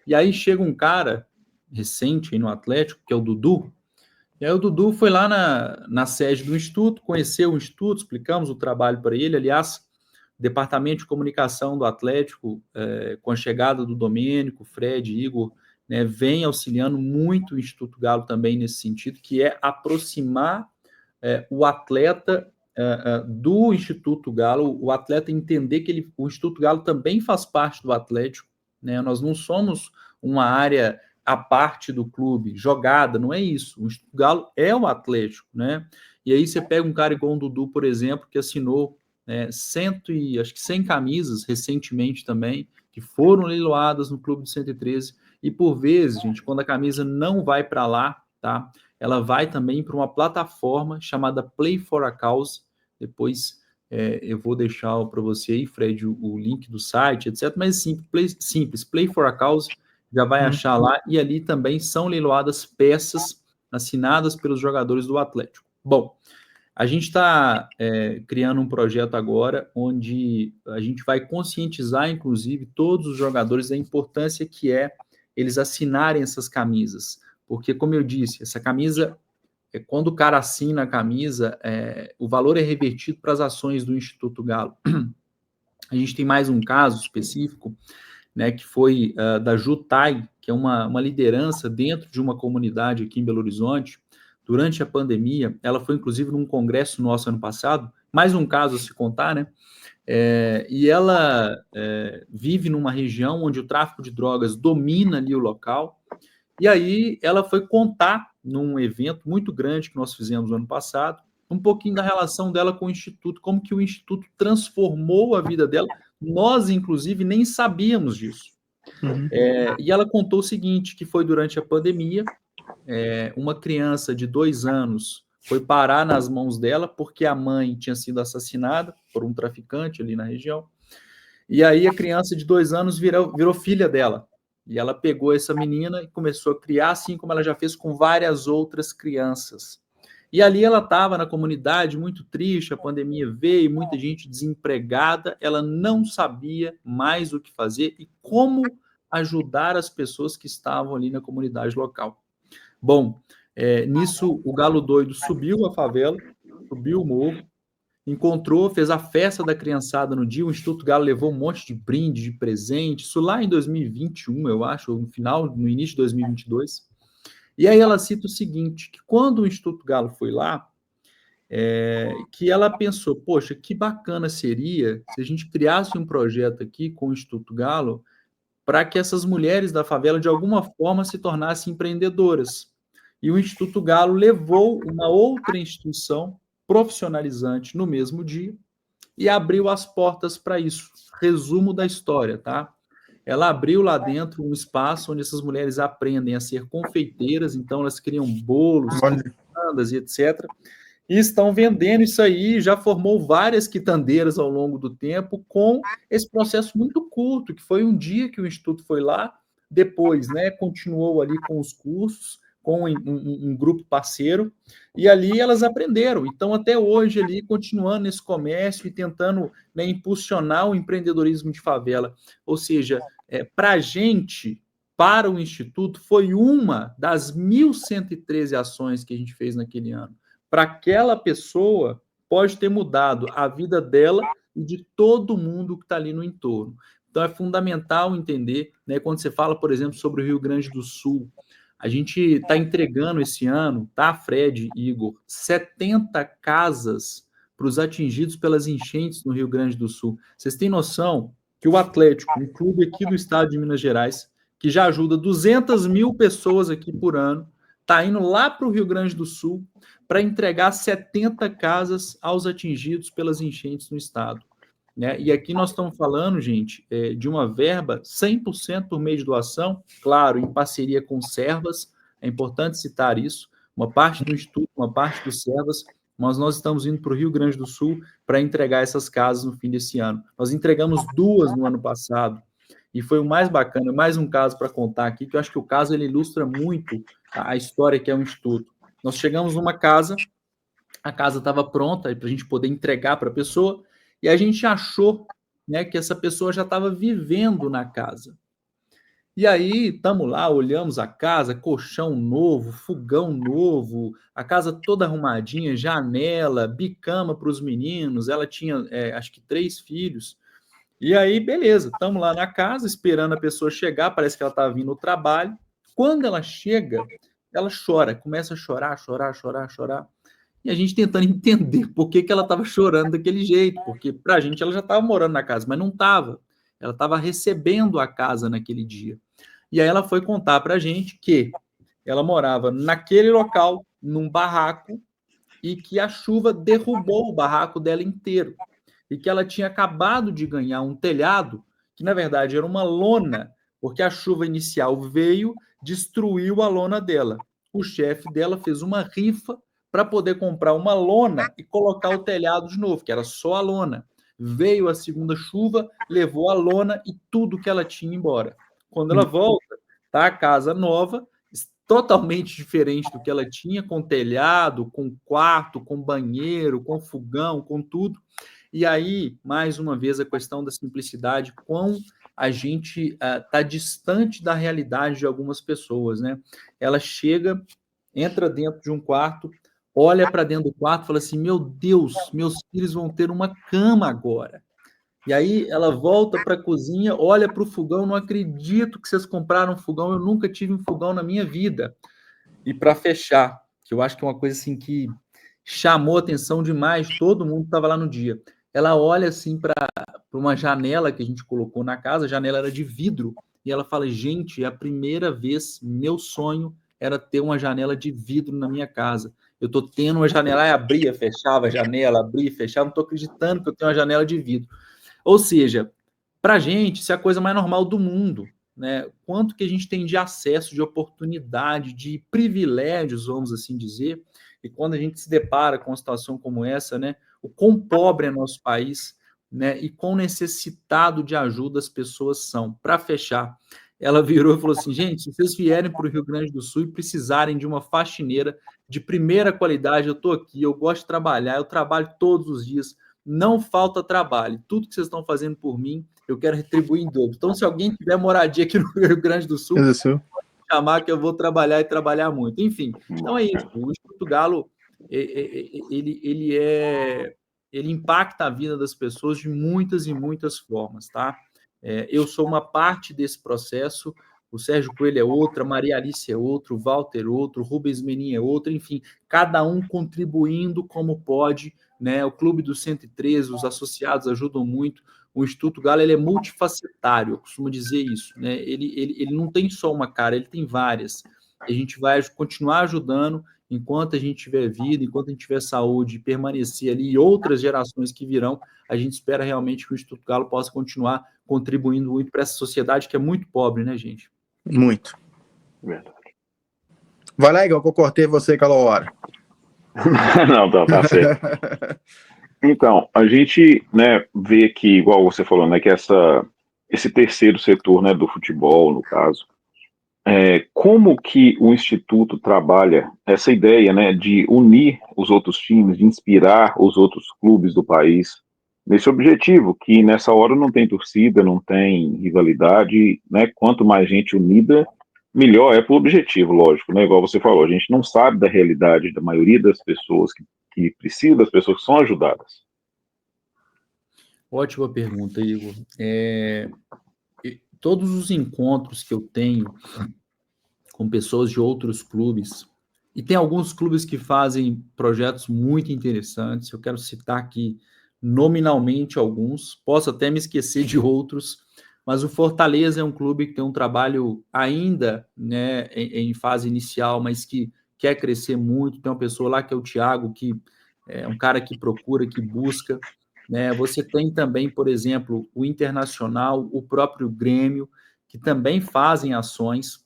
E aí chega um cara recente aí no Atlético, que é o Dudu, e aí o Dudu foi lá na sede do Instituto, conheceu o Instituto, explicamos o trabalho para ele. Aliás, o departamento de comunicação do Atlético, com a chegada do Domênico, Fred, Igor, né, vem auxiliando muito o Instituto Galo também nesse sentido, que é aproximar o atleta do Instituto Galo, o atleta entender que o Instituto Galo também faz parte do Atlético, né? Nós não somos uma área à parte do clube, jogada, não é isso. O Instituto Galo é o Atlético, né? E aí você pega um cara igual o Dudu, por exemplo, que assinou 100 camisas recentemente também, que foram leiloadas no Clube do 113, e por vezes, gente, quando a camisa não vai para lá, tá? Ela vai também para uma plataforma chamada Play for a Cause. Depois eu vou deixar para você aí, Fred, o link do site, etc. Mas simples, Play for a Cause, já vai achar lá, e ali também são leiloadas peças assinadas pelos jogadores do Atlético. Bom, a gente está criando um projeto agora onde a gente vai conscientizar, inclusive, todos os jogadores da importância que é eles assinarem essas camisas. Porque, como eu disse, essa camisa, quando o cara assina a camisa, o valor é revertido para as ações do Instituto Galo. A gente tem mais um caso específico, né, que foi da Jutai, que é uma liderança dentro de uma comunidade aqui em Belo Horizonte. Durante a pandemia, ela foi inclusive num congresso nosso ano passado, mais um caso a se contar, né? E ela vive numa região onde o tráfico de drogas domina ali o local. E aí ela foi contar num evento muito grande que nós fizemos no ano passado, um pouquinho da relação dela com o Instituto, como que o Instituto transformou a vida dela. Nós, inclusive, nem sabíamos disso. Uhum. E ela contou o seguinte, que foi durante a pandemia, uma criança de 2 anos foi parar nas mãos dela porque a mãe tinha sido assassinada por um traficante ali na região. E aí a criança de 2 anos virou filha dela. E ela pegou essa menina e começou a criar, assim como ela já fez com várias outras crianças. E ali ela estava na comunidade muito triste, a pandemia veio, muita gente desempregada, ela não sabia mais o que fazer e como ajudar as pessoas que estavam ali na comunidade local. Bom, nisso o Galo Doido subiu a favela, subiu o morro, encontrou, fez a festa da criançada no dia, o Instituto Galo levou um monte de brinde, de presente, isso lá em 2021, eu acho, no início de 2022. E aí ela cita o seguinte, que quando o Instituto Galo foi lá, que ela pensou, poxa, que bacana seria se a gente criasse um projeto aqui com o Instituto Galo para que essas mulheres da favela, de alguma forma, se tornassem empreendedoras. E o Instituto Galo levou uma outra instituição profissionalizante no mesmo dia e abriu as portas para isso. Resumo da história, tá? Ela abriu lá dentro um espaço onde essas mulheres aprendem a ser confeiteiras, então elas criam bolos, quitandas e etc. E estão vendendo isso aí, já formou várias quitandeiras ao longo do tempo, com esse processo muito curto, que foi um dia que o Instituto foi lá, depois, né, continuou ali com os cursos, com um grupo parceiro, e ali elas aprenderam. Então, até hoje, ali, continuando nesse comércio e tentando, né, impulsionar o empreendedorismo de favela. Ou seja, para a gente, para o Instituto, foi uma das 1.113 ações que a gente fez naquele ano. Para aquela pessoa, pode ter mudado a vida dela e de todo mundo que está ali no entorno. Então, é fundamental entender, né, quando você fala, por exemplo, sobre o Rio Grande do Sul, a gente está entregando esse ano, tá, Fred e Igor, 70 casas para os atingidos pelas enchentes no Rio Grande do Sul. Vocês têm noção que o Atlético, um clube aqui do estado de Minas Gerais, que já ajuda 200 mil pessoas aqui por ano, está indo lá para o Rio Grande do Sul para entregar 70 casas aos atingidos pelas enchentes no estado. Né? E aqui nós estamos falando, gente, de uma verba 100% por meio de doação, claro, em parceria com Servas, é importante citar isso, uma parte do Instituto, uma parte do Servas, mas nós estamos indo para o Rio Grande do Sul para entregar essas casas no fim desse ano. Nós entregamos 2 no ano passado, e foi o mais bacana, mais um caso para contar aqui, que eu acho que o caso ele ilustra muito a história que é o Instituto. Nós chegamos numa casa, a casa estava pronta para a gente poder entregar para a pessoa, e a gente achou, né, que essa pessoa já estava vivendo na casa. E aí, estamos lá, olhamos a casa, colchão novo, fogão novo, a casa toda arrumadinha, janela, bicama para os meninos, ela tinha, acho que 3 filhos. E aí, beleza, estamos lá na casa, esperando a pessoa chegar, parece que ela está vindo ao trabalho. Quando ela chega, ela chora, começa a chorar. e a gente tentando entender por que ela estava chorando daquele jeito, porque para a gente ela já estava morando na casa, mas não estava. Ela estava recebendo a casa naquele dia. E aí ela foi contar para a gente que ela morava naquele local, num barraco, e que a chuva derrubou o barraco dela inteiro. E que ela tinha acabado de ganhar um telhado, que na verdade era uma lona, porque a chuva inicial veio, destruiu a lona dela. O chefe dela fez uma rifa para poder comprar uma lona e colocar o telhado de novo, que era só a lona. Veio a segunda chuva, levou a lona e tudo que ela tinha embora. Quando ela volta, tá a casa nova, totalmente diferente do que ela tinha, com telhado, com quarto, com banheiro, com fogão, com tudo. E aí, mais uma vez, a questão da simplicidade, quão a gente está distante da realidade de algumas pessoas, né? Ela chega, entra dentro de um quarto, olha para dentro do quarto e fala assim, meu Deus, meus filhos vão ter uma cama agora. E aí ela volta para a cozinha, olha para o fogão, não acredito que vocês compraram um fogão, eu nunca tive um fogão na minha vida. E para fechar, que eu acho que é uma coisa assim que chamou atenção demais, todo mundo estava lá no dia. Ela olha assim para uma janela que a gente colocou na casa, a janela era de vidro, e ela fala, gente, é a primeira vez, meu sonho era ter uma janela de vidro na minha casa. Eu estou tendo uma janela, aí abria, fechava a janela, abria, fechava, não estou acreditando que eu tenho uma janela de vidro. Ou seja, para a gente, isso é a coisa mais normal do mundo, né? Quanto que a gente tem de acesso, de oportunidade, de privilégios, vamos assim dizer, e quando a gente se depara com uma situação como essa, né? O quão pobre é nosso país, né? E quão necessitado de ajuda as pessoas são. Para fechar, ela virou e falou assim, gente, se vocês vierem para o Rio Grande do Sul e precisarem de uma faxineira de primeira qualidade, eu estou aqui, eu gosto de trabalhar, eu trabalho todos os dias, não falta trabalho. Tudo que vocês estão fazendo por mim, eu quero retribuir em dobro. Então, se alguém tiver moradia aqui no Rio Grande do Sul, pode chamar que eu vou trabalhar e trabalhar muito. Enfim, então é isso. O Instituto Galo, ele impacta a vida das pessoas de muitas e muitas formas, tá? Eu sou uma parte desse processo, o Sérgio Coelho é outra, Maria Alice é outro, o Walter é outro, o Rubens Menin é outro, enfim, cada um contribuindo como pode, né? O Clube dos 113, os associados ajudam muito. O Instituto Galo ele é multifacetário, eu costumo dizer isso, né? Ele não tem só uma cara, ele tem várias. A gente vai continuar ajudando enquanto a gente tiver vida, enquanto a gente tiver saúde, permanecer ali, e outras gerações que virão, a gente espera realmente que o Instituto Galo possa continuar contribuindo muito para essa sociedade que é muito pobre, né, gente? Muito. Verdade. Vai lá, Igor, que eu cortei você aquela hora. Não, tá certo. Então, a gente, né, vê que, igual você falou, né, que esse terceiro setor, né, do futebol, no caso, como que o Instituto trabalha essa ideia, né, de unir os outros times, de inspirar os outros clubes do país nesse objetivo, que nessa hora não tem torcida, não tem rivalidade, né, quanto mais gente unida, melhor é para o objetivo, lógico, né, igual você falou, a gente não sabe da realidade da maioria das pessoas que precisam, das pessoas que são ajudadas. Ótima pergunta, Igor. Todos os encontros que eu tenho com pessoas de outros clubes, e tem alguns clubes que fazem projetos muito interessantes, eu quero citar aqui nominalmente alguns, posso até me esquecer de outros, mas o Fortaleza é um clube que tem um trabalho ainda, né, em fase inicial, mas que quer crescer muito, tem uma pessoa lá que é o Thiago, que é um cara que procura, que busca, né? Você tem também, por exemplo, o Internacional, o próprio Grêmio, que também fazem ações.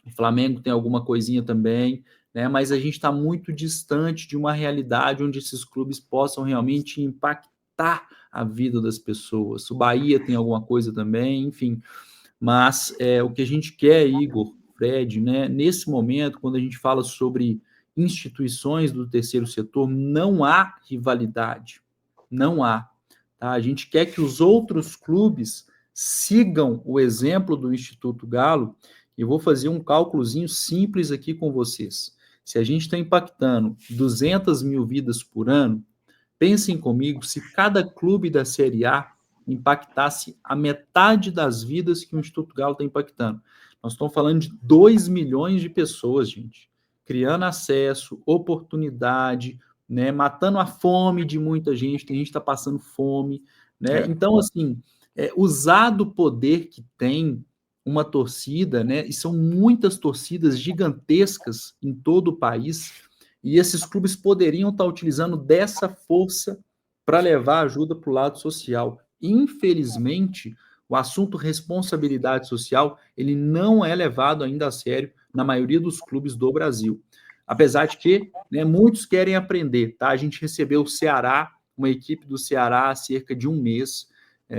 O Flamengo tem alguma coisinha também, né? Mas a gente está muito distante de uma realidade onde esses clubes possam realmente impactar a vida das pessoas. O Bahia tem alguma coisa também, enfim. Mas o que a gente quer, Igor, Fred, né? Nesse momento, quando a gente fala sobre instituições do terceiro setor, não há rivalidade, não há. Tá? A gente quer que os outros clubes sigam o exemplo do Instituto Galo. Eu vou fazer um cálculozinho simples aqui com vocês. Se a gente está impactando 200 mil vidas por ano, pensem comigo, se cada clube da Série A impactasse a metade das vidas que o Instituto Galo está impactando. Nós estamos falando de 2 milhões de pessoas, gente, criando acesso, oportunidade, né, matando a fome de muita gente, tem gente que está passando fome, né? Então, assim, usar do poder que tem uma torcida, né? E são muitas torcidas gigantescas em todo o país, e esses clubes poderiam estar utilizando dessa força para levar ajuda para o lado social. Infelizmente, o assunto responsabilidade social, ele não é levado ainda a sério na maioria dos clubes do Brasil. Apesar de que, né, muitos querem aprender, tá? A gente recebeu o Ceará, uma equipe do Ceará há cerca de um mês,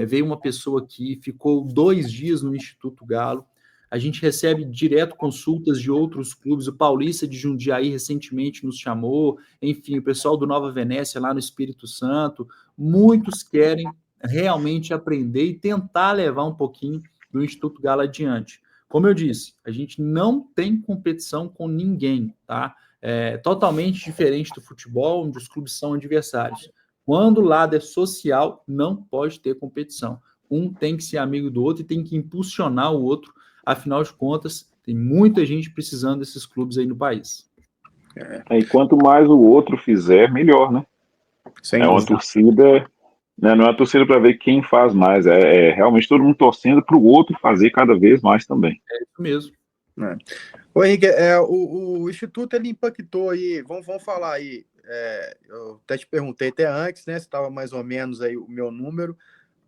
veio uma pessoa aqui, ficou 2 dias no Instituto Galo. A gente recebe direto consultas de outros clubes. O Paulista de Jundiaí recentemente nos chamou. Enfim, o pessoal do Nova Venécia lá no Espírito Santo. Muitos querem realmente aprender e tentar levar um pouquinho do Instituto Galo adiante. Como eu disse, a gente não tem competição com ninguém, tá? É totalmente diferente do futebol, onde os clubes são adversários. Quando o lado é social, não pode ter competição. Um tem que ser amigo do outro e tem que impulsionar o outro. Afinal de contas, tem muita gente precisando desses clubes aí no país. E quanto mais o outro fizer, melhor, né? É uma torcida, né? Não é uma torcida para ver quem faz mais, é realmente todo mundo torcendo para o outro fazer cada vez mais também. É isso mesmo. Ô, Henrique, o Instituto ele impactou aí, vamos falar aí, eu até te perguntei até antes, né, se estava mais ou menos aí o meu número,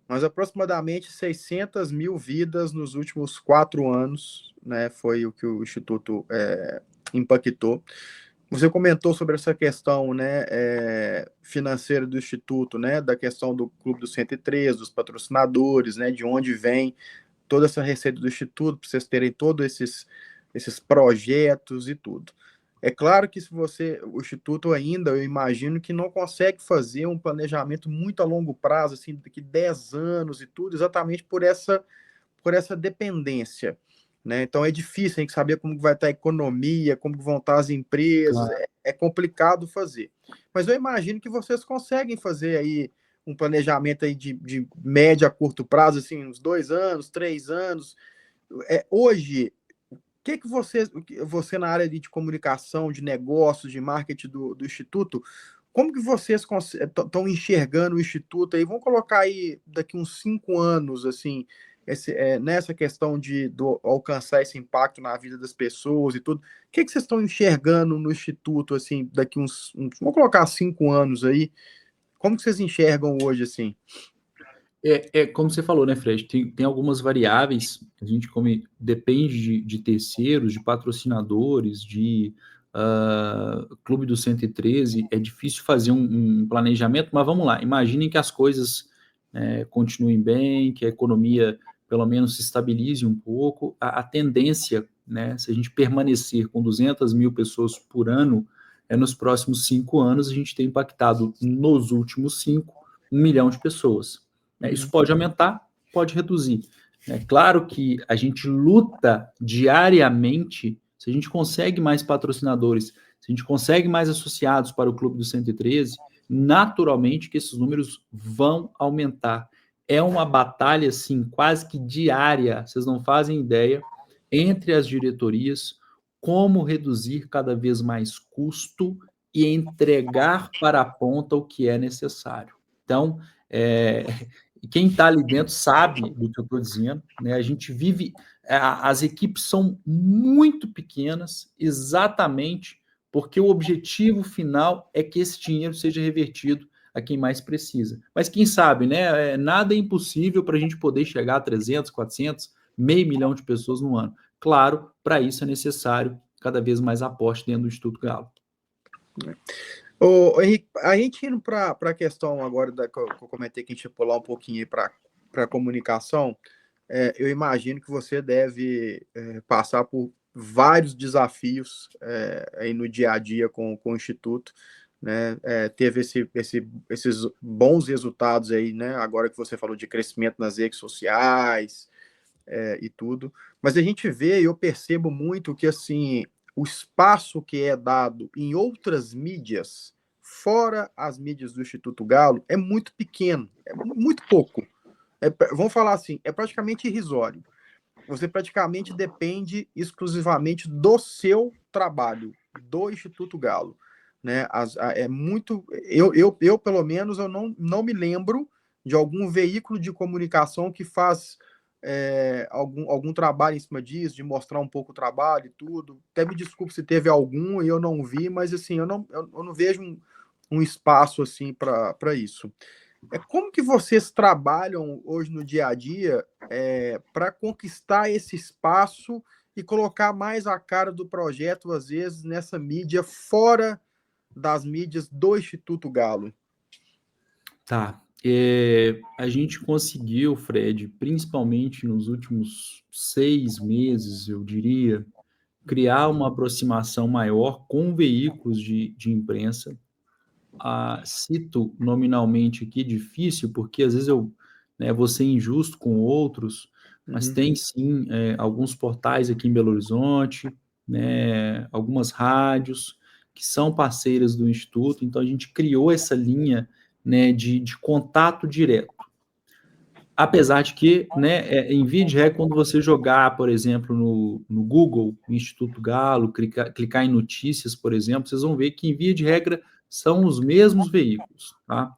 mas aproximadamente 600 mil vidas nos últimos 4 anos, né, foi o que o Instituto impactou. Você comentou sobre essa questão, né, financeira do Instituto, né, da questão do Clube do 103, dos patrocinadores, né, de onde vem toda essa receita do Instituto, para vocês terem todos esses projetos e tudo. É claro que se o Instituto ainda, eu imagino que não consegue fazer um planejamento muito a longo prazo, assim, daqui 10 anos e tudo, exatamente por essa dependência, né? Então é difícil a gente saber como vai estar a economia, como vão estar as empresas, claro. É complicado fazer. Mas eu imagino que vocês conseguem fazer aí um planejamento aí de médio a curto prazo, assim, uns 2 anos, 3 anos. Hoje, o que você na área de comunicação, de negócios, de marketing do Instituto, como que vocês estão enxergando o Instituto aí? Vamos colocar aí daqui uns 5 anos, assim, nessa questão de alcançar esse impacto na vida das pessoas e tudo. O que vocês estão enxergando no Instituto, assim, daqui vamos colocar 5 anos aí? Como que vocês enxergam hoje, assim? Como você falou, né, Fred? Tem algumas variáveis, a gente depende de terceiros, de patrocinadores, de Clube do 113, é difícil fazer um planejamento, mas vamos lá, imaginem que as coisas continuem bem, que a economia pelo menos se estabilize um pouco, a tendência, né, se a gente permanecer com 200 mil pessoas por ano, nos próximos 5 anos a gente tem impactado nos últimos 5, 1 milhão de pessoas. Isso pode aumentar, pode reduzir. É claro que a gente luta diariamente, se a gente consegue mais patrocinadores, se a gente consegue mais associados para o Clube do 113, naturalmente que esses números vão aumentar. É uma batalha, assim, quase que diária, vocês não fazem ideia, entre as diretorias, como reduzir cada vez mais custo e entregar para a ponta o que é necessário. Então, quem está ali dentro sabe do que eu estou dizendo, né? A gente vive, as equipes são muito pequenas, exatamente porque o objetivo final é que esse dinheiro seja revertido a quem mais precisa. Mas quem sabe, né? Nada é impossível para a gente poder chegar a 300, 400, meio milhão de pessoas no ano. Claro, para isso é necessário cada vez mais aporte dentro do Instituto Galo. Henrique, a gente indo para a questão agora que eu comentei que a gente ia pular um pouquinho para a comunicação, eu imagino que você deve passar por vários desafios aí no dia a dia com o Instituto, né? Teve esses bons resultados aí, né? Agora que você falou de crescimento nas redes sociais e tudo, mas a gente vê e eu percebo muito que assim o espaço que é dado em outras mídias, fora as mídias do Instituto Galo, é muito pequeno, é muito pouco. Vamos falar assim, é praticamente irrisório. Você praticamente depende exclusivamente do seu trabalho, do Instituto Galo. né? É muito. Eu, pelo menos, eu não me lembro de algum veículo de comunicação que faz algum trabalho em cima disso, de mostrar um pouco o trabalho e tudo. Até me desculpe se teve algum e eu não vi, mas assim, eu não vejo um espaço assim para isso. Como que vocês trabalham hoje no dia a dia para conquistar esse espaço e colocar mais a cara do projeto, às vezes, nessa mídia fora das mídias do Instituto Galo? Tá. A gente conseguiu, Fred, principalmente nos últimos 6 meses, eu diria, criar uma aproximação maior com veículos de imprensa. Cito nominalmente aqui, difícil, porque às vezes eu vou ser injusto com outros, mas tem sim alguns portais aqui em Belo Horizonte, né, algumas rádios que são parceiras do Instituto, então a gente criou essa linha, né, de contato direto. Apesar de que, né, em via de regra, quando você jogar, por exemplo, no Google, Instituto Galo, clicar em notícias, por exemplo, vocês vão ver que, em via de regra, são os mesmos veículos, tá?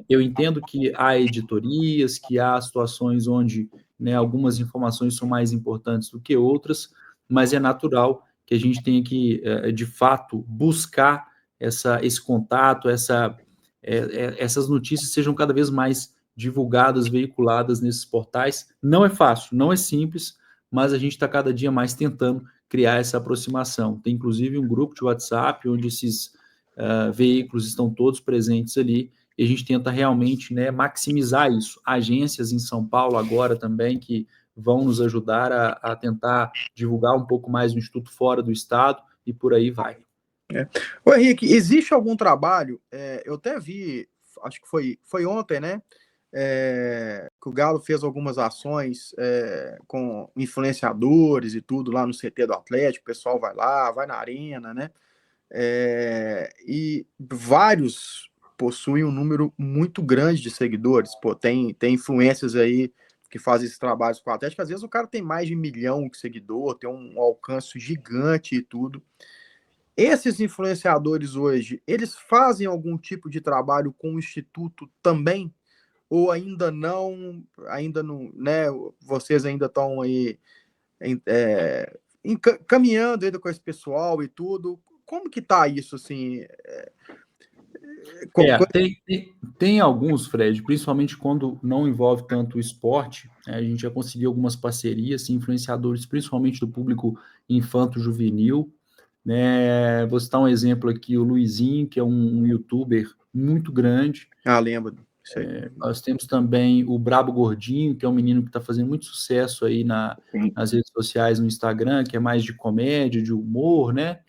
Eu entendo que há editorias, que há situações onde, né, algumas informações são mais importantes do que outras, mas é natural que a gente tenha que, de fato, buscar esse contato, essas notícias sejam cada vez mais divulgadas, veiculadas nesses portais. Não é fácil, não é simples, mas a gente está cada dia mais tentando criar essa aproximação. Tem inclusive um grupo de WhatsApp onde esses veículos estão todos presentes ali e a gente tenta realmente, né, maximizar isso. Agências em São Paulo agora também que vão nos ajudar a tentar divulgar um pouco mais o Instituto fora do estado e por aí vai. Ô, Henrique, existe algum trabalho? Eu até vi, acho que foi ontem, né? Que o Galo fez algumas ações com influenciadores e tudo lá no CT do Atlético, o pessoal vai lá, vai na arena, né? E vários possuem um número muito grande de seguidores. Pô, tem influências aí que fazem esses trabalhos com o Atlético, às vezes o cara tem mais de 1 milhão de seguidor, tem um alcance gigante e tudo. Esses influenciadores hoje, eles fazem algum tipo de trabalho com o Instituto também? Ou ainda não, né? Vocês ainda estão aí caminhando ainda com esse pessoal e tudo. Como que tá isso, assim? Tem alguns, Fred, principalmente quando não envolve tanto o esporte, a gente já conseguiu algumas parcerias, influenciadores, principalmente do público infanto-juvenil, né? Vou citar um exemplo aqui, o Luizinho, que é um youtuber muito grande. Lembro. Nós temos também o Brabo Gordinho, que é um menino que está fazendo muito sucesso aí nas redes sociais, no Instagram, que é mais de comédia, de humor, né?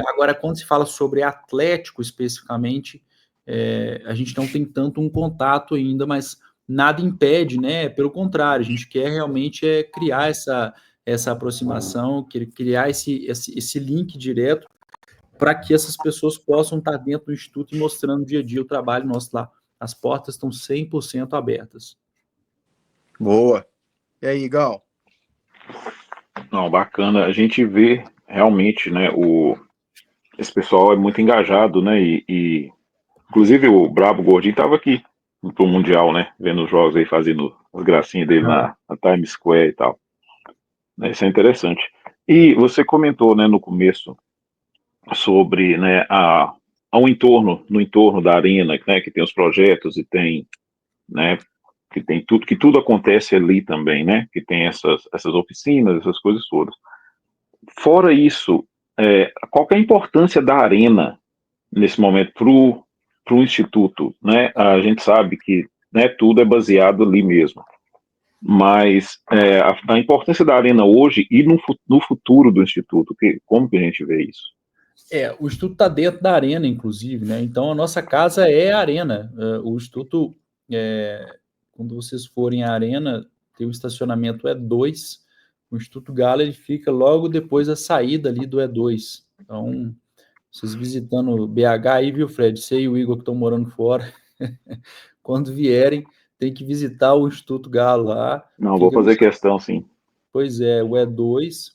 Agora, quando se fala sobre Atlético especificamente, a gente não tem tanto um contato ainda, mas nada impede, né? Pelo contrário, a gente quer realmente criar essa aproximação, criar esse link direto para que essas pessoas possam estar dentro do Instituto e mostrando dia a dia o trabalho nosso lá. As portas estão 100% abertas. Boa. E aí, Gal? Não, bacana. A gente vê realmente, né, esse pessoal é muito engajado, né, e inclusive o Brabo Gordinho estava aqui pro Mundial, né, vendo os jogos aí, fazendo as gracinhas dele na Times Square e tal. Isso é interessante. E você comentou, né, no começo sobre, né, no entorno da arena, né, que tem os projetos e tem, né, que tudo acontece ali também, né, que tem essas oficinas, essas coisas todas. Fora isso, qual que é a importância da arena nesse momento para o Instituto, né? A gente sabe que, né, tudo é baseado ali mesmo, mas a importância da arena hoje e no futuro do Instituto, como que a gente vê isso? O Instituto está dentro da arena, inclusive, né? Então a nossa casa é a arena. O Instituto, quando vocês forem à arena, tem o estacionamento E2. O Instituto Galo ele fica logo depois da saída ali do E2. Então, vocês visitando BH aí, viu, Fred? Você e o Igor que estão morando fora, quando vierem, tem que visitar o Instituto Galo lá. Não, vou fazer questão, sim. Pois é, o E2.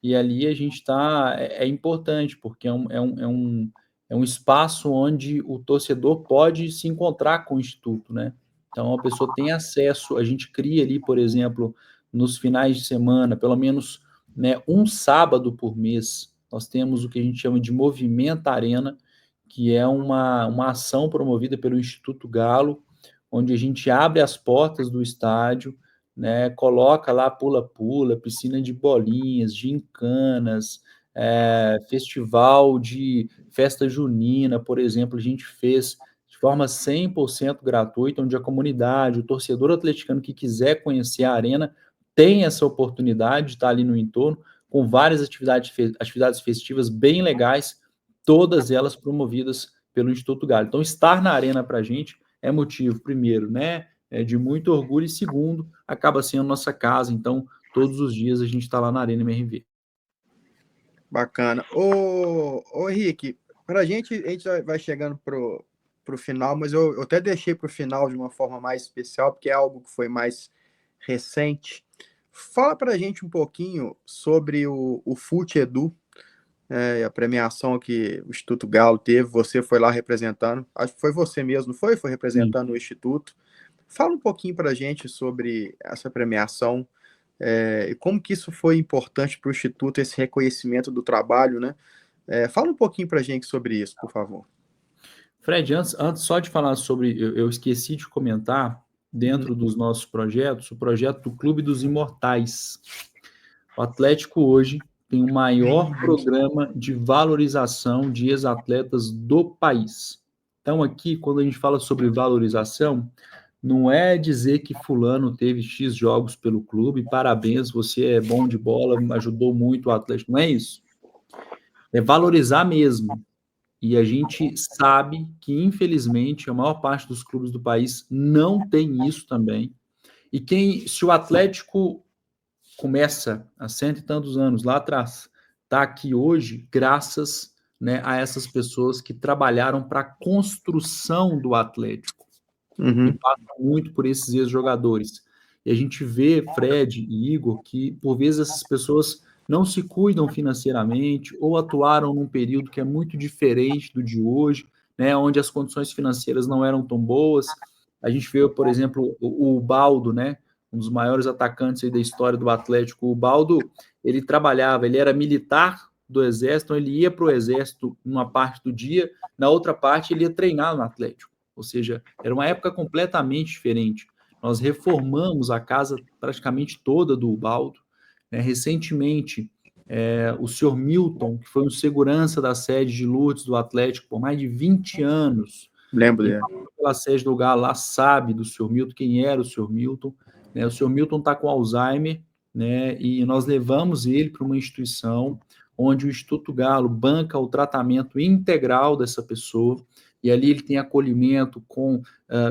e ali a gente está, é importante, porque é um espaço onde o torcedor pode se encontrar com o Instituto, né? Então, a pessoa tem acesso, a gente cria ali, por exemplo, nos finais de semana, pelo menos, né, um sábado por mês, nós temos o que a gente chama de Movimenta Arena, que é uma ação promovida pelo Instituto Galo, onde a gente abre as portas do estádio, né, coloca lá pula-pula, piscina de bolinhas, gincanas, festival de festa junina, por exemplo, a gente fez de forma 100% gratuita, onde a comunidade, o torcedor atleticano que quiser conhecer a arena, tem essa oportunidade de estar ali no entorno, com várias atividades festivas bem legais, todas elas promovidas pelo Instituto Galo. Então, estar na arena para a gente é motivo, primeiro, né, de muito orgulho, e segundo, acaba sendo nossa casa, então, todos os dias a gente está lá na Arena MRV. Bacana. Ô Henrique, a gente vai chegando pro final, mas eu até deixei pro final de uma forma mais especial, porque é algo que foi mais recente. Fala pra gente um pouquinho sobre o Fute Edu, a premiação que o Instituto Galo teve, você foi lá representando, acho que foi você mesmo, foi representando Sim. o Instituto. Fala um pouquinho pra gente sobre essa premiação, e como que isso foi importante para o Instituto, esse reconhecimento do trabalho, né? Fala um pouquinho para a gente sobre isso, por favor. Fred, antes só de falar sobre, eu esqueci de comentar, dentro dos nossos projetos, o projeto do Clube dos Imortais. O Atlético hoje tem o maior programa de valorização de ex-atletas do país. Então, aqui, quando a gente fala sobre valorização, não é dizer que fulano teve X jogos pelo clube, parabéns, você é bom de bola, ajudou muito o Atlético, não é isso. É valorizar mesmo. E a gente sabe que, infelizmente, a maior parte dos clubes do país não tem isso também. E se o Atlético começa há 100 e tantos anos lá atrás, está aqui hoje graças, né, a essas pessoas que trabalharam para a construção do Atlético. E passa muito por esses ex-jogadores. E a gente vê, Fred e Igor, que por vezes essas pessoas não se cuidam financeiramente ou atuaram num período que é muito diferente do de hoje, né, onde as condições financeiras não eram tão boas. A gente vê, por exemplo, o Baldo, né, um dos maiores atacantes aí da história do Atlético. O Baldo, ele trabalhava, ele era militar do Exército, então ele ia para o Exército numa parte do dia, na outra parte ele ia treinar no Atlético. Ou seja, era uma época completamente diferente. Nós reformamos a casa praticamente toda do Baldo. Né? Recentemente, o senhor Milton, que foi um segurança da sede de Lourdes do Atlético por mais de 20 anos, Lembro quem dele. passou pela sede do Galo lá sabe do senhor Milton, quem era o senhor Milton. Né? O senhor Milton está com Alzheimer, né? E nós levamos ele para uma instituição onde o Instituto Galo banca o tratamento integral dessa pessoa, e ali ele tem acolhimento com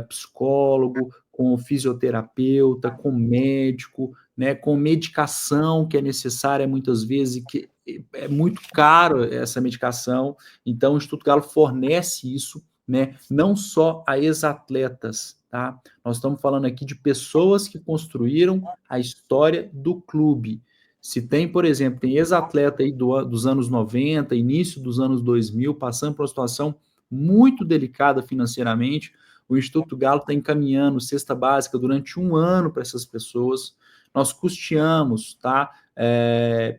psicólogo, com fisioterapeuta, com médico, né, com medicação que é necessária muitas vezes, que é muito caro essa medicação, então o Instituto Galo fornece isso, né, não só a ex-atletas, tá? Nós estamos falando aqui de pessoas que construíram a história do clube. Se tem, por exemplo, tem ex-atleta aí dos anos 90, início dos anos 2000, passando por uma situação muito delicada financeiramente, o Instituto Galo está encaminhando cesta básica durante um ano para essas pessoas. Nós custeamos, tá?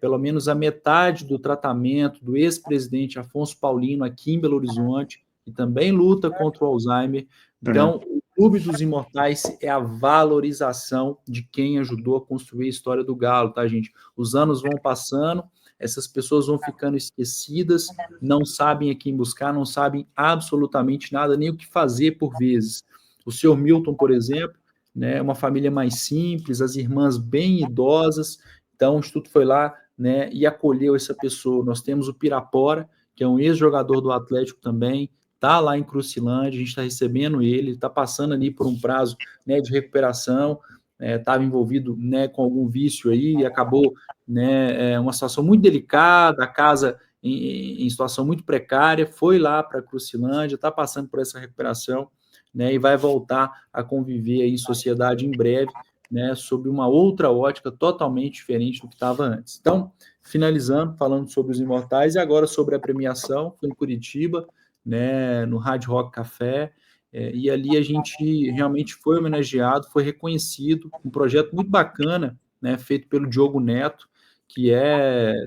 Pelo menos a metade do tratamento do ex-presidente Afonso Paulino aqui em Belo Horizonte, que também luta contra o Alzheimer. Então, o Clube dos Imortais é a valorização de quem ajudou a construir a história do Galo, tá, gente? Os anos vão passando, essas pessoas vão ficando esquecidas, não sabem a quem buscar, não sabem absolutamente nada, nem o que fazer por vezes. O senhor Milton, por exemplo, né, uma família mais simples, as irmãs bem idosas, então o Instituto foi lá, né, e acolheu essa pessoa. Nós temos o Pirapora, que é um ex-jogador do Atlético também, está lá em Crucilândia, a gente está recebendo ele, está passando ali por um prazo, né, de recuperação, estava envolvido, né, com algum vício aí e acabou, né, uma situação muito delicada, a casa em situação muito precária, foi lá para Crucilândia, está passando por essa recuperação, né, e vai voltar a conviver aí em sociedade em breve, né, sob uma outra ótica totalmente diferente do que estava antes. Então, finalizando, falando sobre os Imortais, e agora sobre a premiação, foi em Curitiba, né, no Hard Rock Café, e ali a gente realmente foi homenageado, foi reconhecido, um projeto muito bacana, né, feito pelo Diogo Neto, que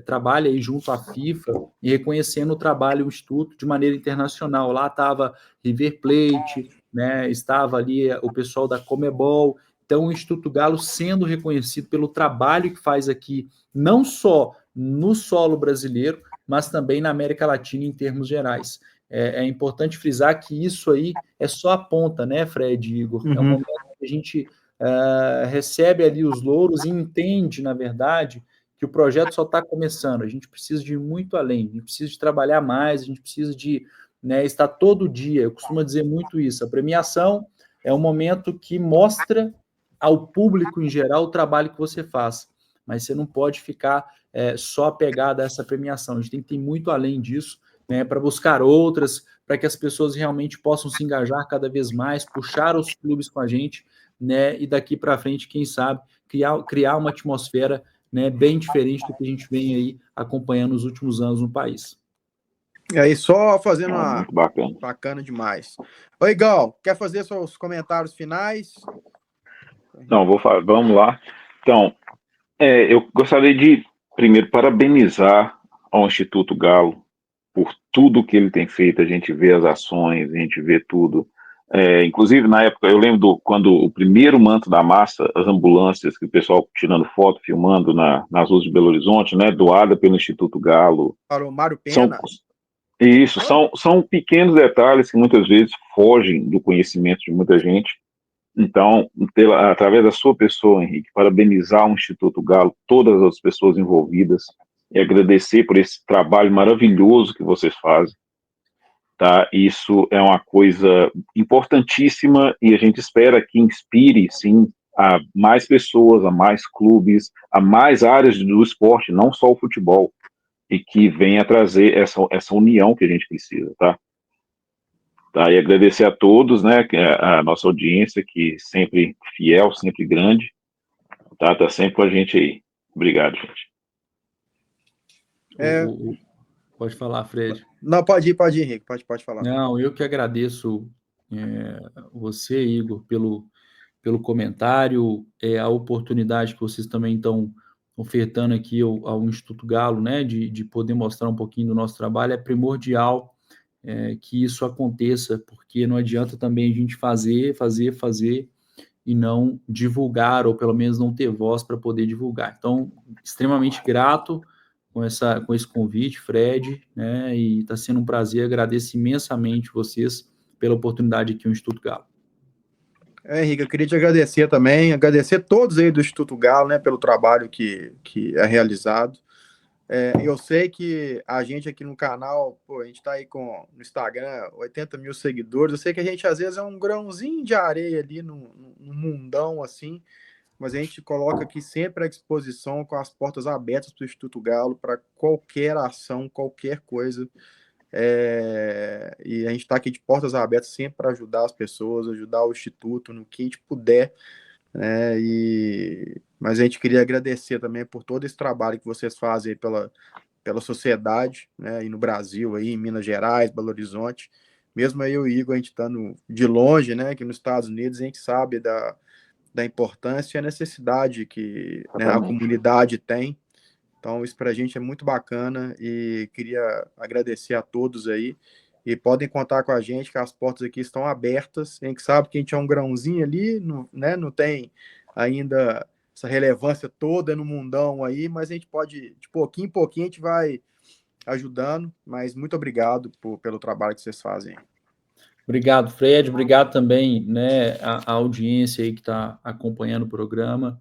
trabalha aí junto à FIFA e reconhecendo o trabalho do Instituto de maneira internacional. Lá estava River Plate, né, estava ali o pessoal da Comebol. Então, o Instituto Galo sendo reconhecido pelo trabalho que faz aqui, não só no solo brasileiro, mas também na América Latina em termos gerais. É importante frisar que isso aí é só a ponta, né, Fred e Igor? É um momento que a gente recebe ali os louros e entende, na verdade, que o projeto só está começando. A gente precisa de ir muito além, a gente precisa de trabalhar mais, a gente precisa de, né, estar todo dia. Eu costumo dizer muito isso. A premiação é um momento que mostra ao público em geral o trabalho que você faz, mas você não pode ficar só apegado a essa premiação. A gente tem que ir muito além disso, né, para buscar outras, para que as pessoas realmente possam se engajar cada vez mais, puxar os clubes com a gente, né, e daqui para frente, quem sabe, criar uma atmosfera, né, bem diferente do que a gente vem aí acompanhando nos últimos anos no país. E aí, só fazendo uma... Muito bacana. Bacana demais. Oi, Gal, quer fazer seus comentários finais? Não, vamos lá. Então, eu gostaria de, primeiro, parabenizar ao Instituto Galo por tudo que ele tem feito. A gente vê as ações, a gente vê tudo. Inclusive, na época, eu lembro quando o primeiro Manto da Massa, as ambulâncias, que o pessoal tirando foto, filmando nas ruas de Belo Horizonte, né, doada pelo Instituto Galo. Para o Mário Pena. São pequenos detalhes que muitas vezes fogem do conhecimento de muita gente. Então, através da sua pessoa, Henrique, parabenizar o Instituto Galo, todas as pessoas envolvidas, e agradecer por esse trabalho maravilhoso que vocês fazem. Tá? Isso é uma coisa importantíssima e a gente espera que inspire, sim, a mais pessoas, a mais clubes, a mais áreas do esporte, não só o futebol, e que venha trazer essa união que a gente precisa, tá? E agradecer a todos, né, a nossa audiência, que sempre fiel, sempre grande, tá sempre com a gente aí. Obrigado, gente. Pode falar, Fred. Não, pode ir, Henrique, pode falar. Não, eu que agradeço você, Igor, pelo comentário, a oportunidade que vocês também estão ofertando aqui ao Instituto Galo, né, de poder mostrar um pouquinho do nosso trabalho. É primordial que isso aconteça, porque não adianta também a gente fazer e não divulgar, ou pelo menos não ter voz para poder divulgar. Então, extremamente grato com esse convite, Fred, né, e está sendo um prazer, agradeço imensamente vocês pela oportunidade aqui no Instituto Galo. Henrique, eu queria te agradecer também, agradecer todos aí do Instituto Galo, né, pelo trabalho que é realizado. Eu sei que a gente aqui no canal, a gente tá aí no Instagram, 80 mil seguidores, eu sei que a gente às vezes é um grãozinho de areia ali no mundão assim, mas a gente coloca aqui sempre à disposição, com as portas abertas para o Instituto Galo, para qualquer ação, qualquer coisa. E a gente está aqui de portas abertas sempre para ajudar as pessoas, ajudar o Instituto no que a gente puder. Mas a gente queria agradecer também por todo esse trabalho que vocês fazem pela sociedade, né, e no Brasil, aí, em Minas Gerais, Belo Horizonte. Mesmo aí o Igor, a gente estando de longe, né, aqui nos Estados Unidos, a gente sabe da importância e a necessidade que, né, a comunidade tem. Então, isso para a gente é muito bacana e queria agradecer a todos aí. E podem contar com a gente, que as portas aqui estão abertas. A gente sabe que a gente é um grãozinho ali, né, não tem ainda essa relevância toda no mundão aí, mas a gente pode, de pouquinho em pouquinho, a gente vai ajudando. Mas muito obrigado pelo trabalho que vocês fazem. Obrigado, Fred. Obrigado também, né, a audiência aí que está acompanhando o programa.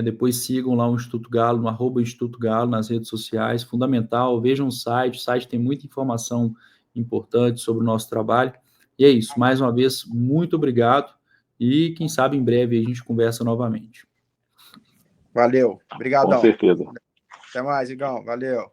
Depois sigam lá o Instituto Galo, no @Instituto Galo, nas redes sociais, fundamental. Vejam o site tem muita informação importante sobre o nosso trabalho. E é isso, mais uma vez, muito obrigado. E quem sabe em breve a gente conversa novamente. Valeu, obrigadão. Com certeza. Até mais, Igão, valeu.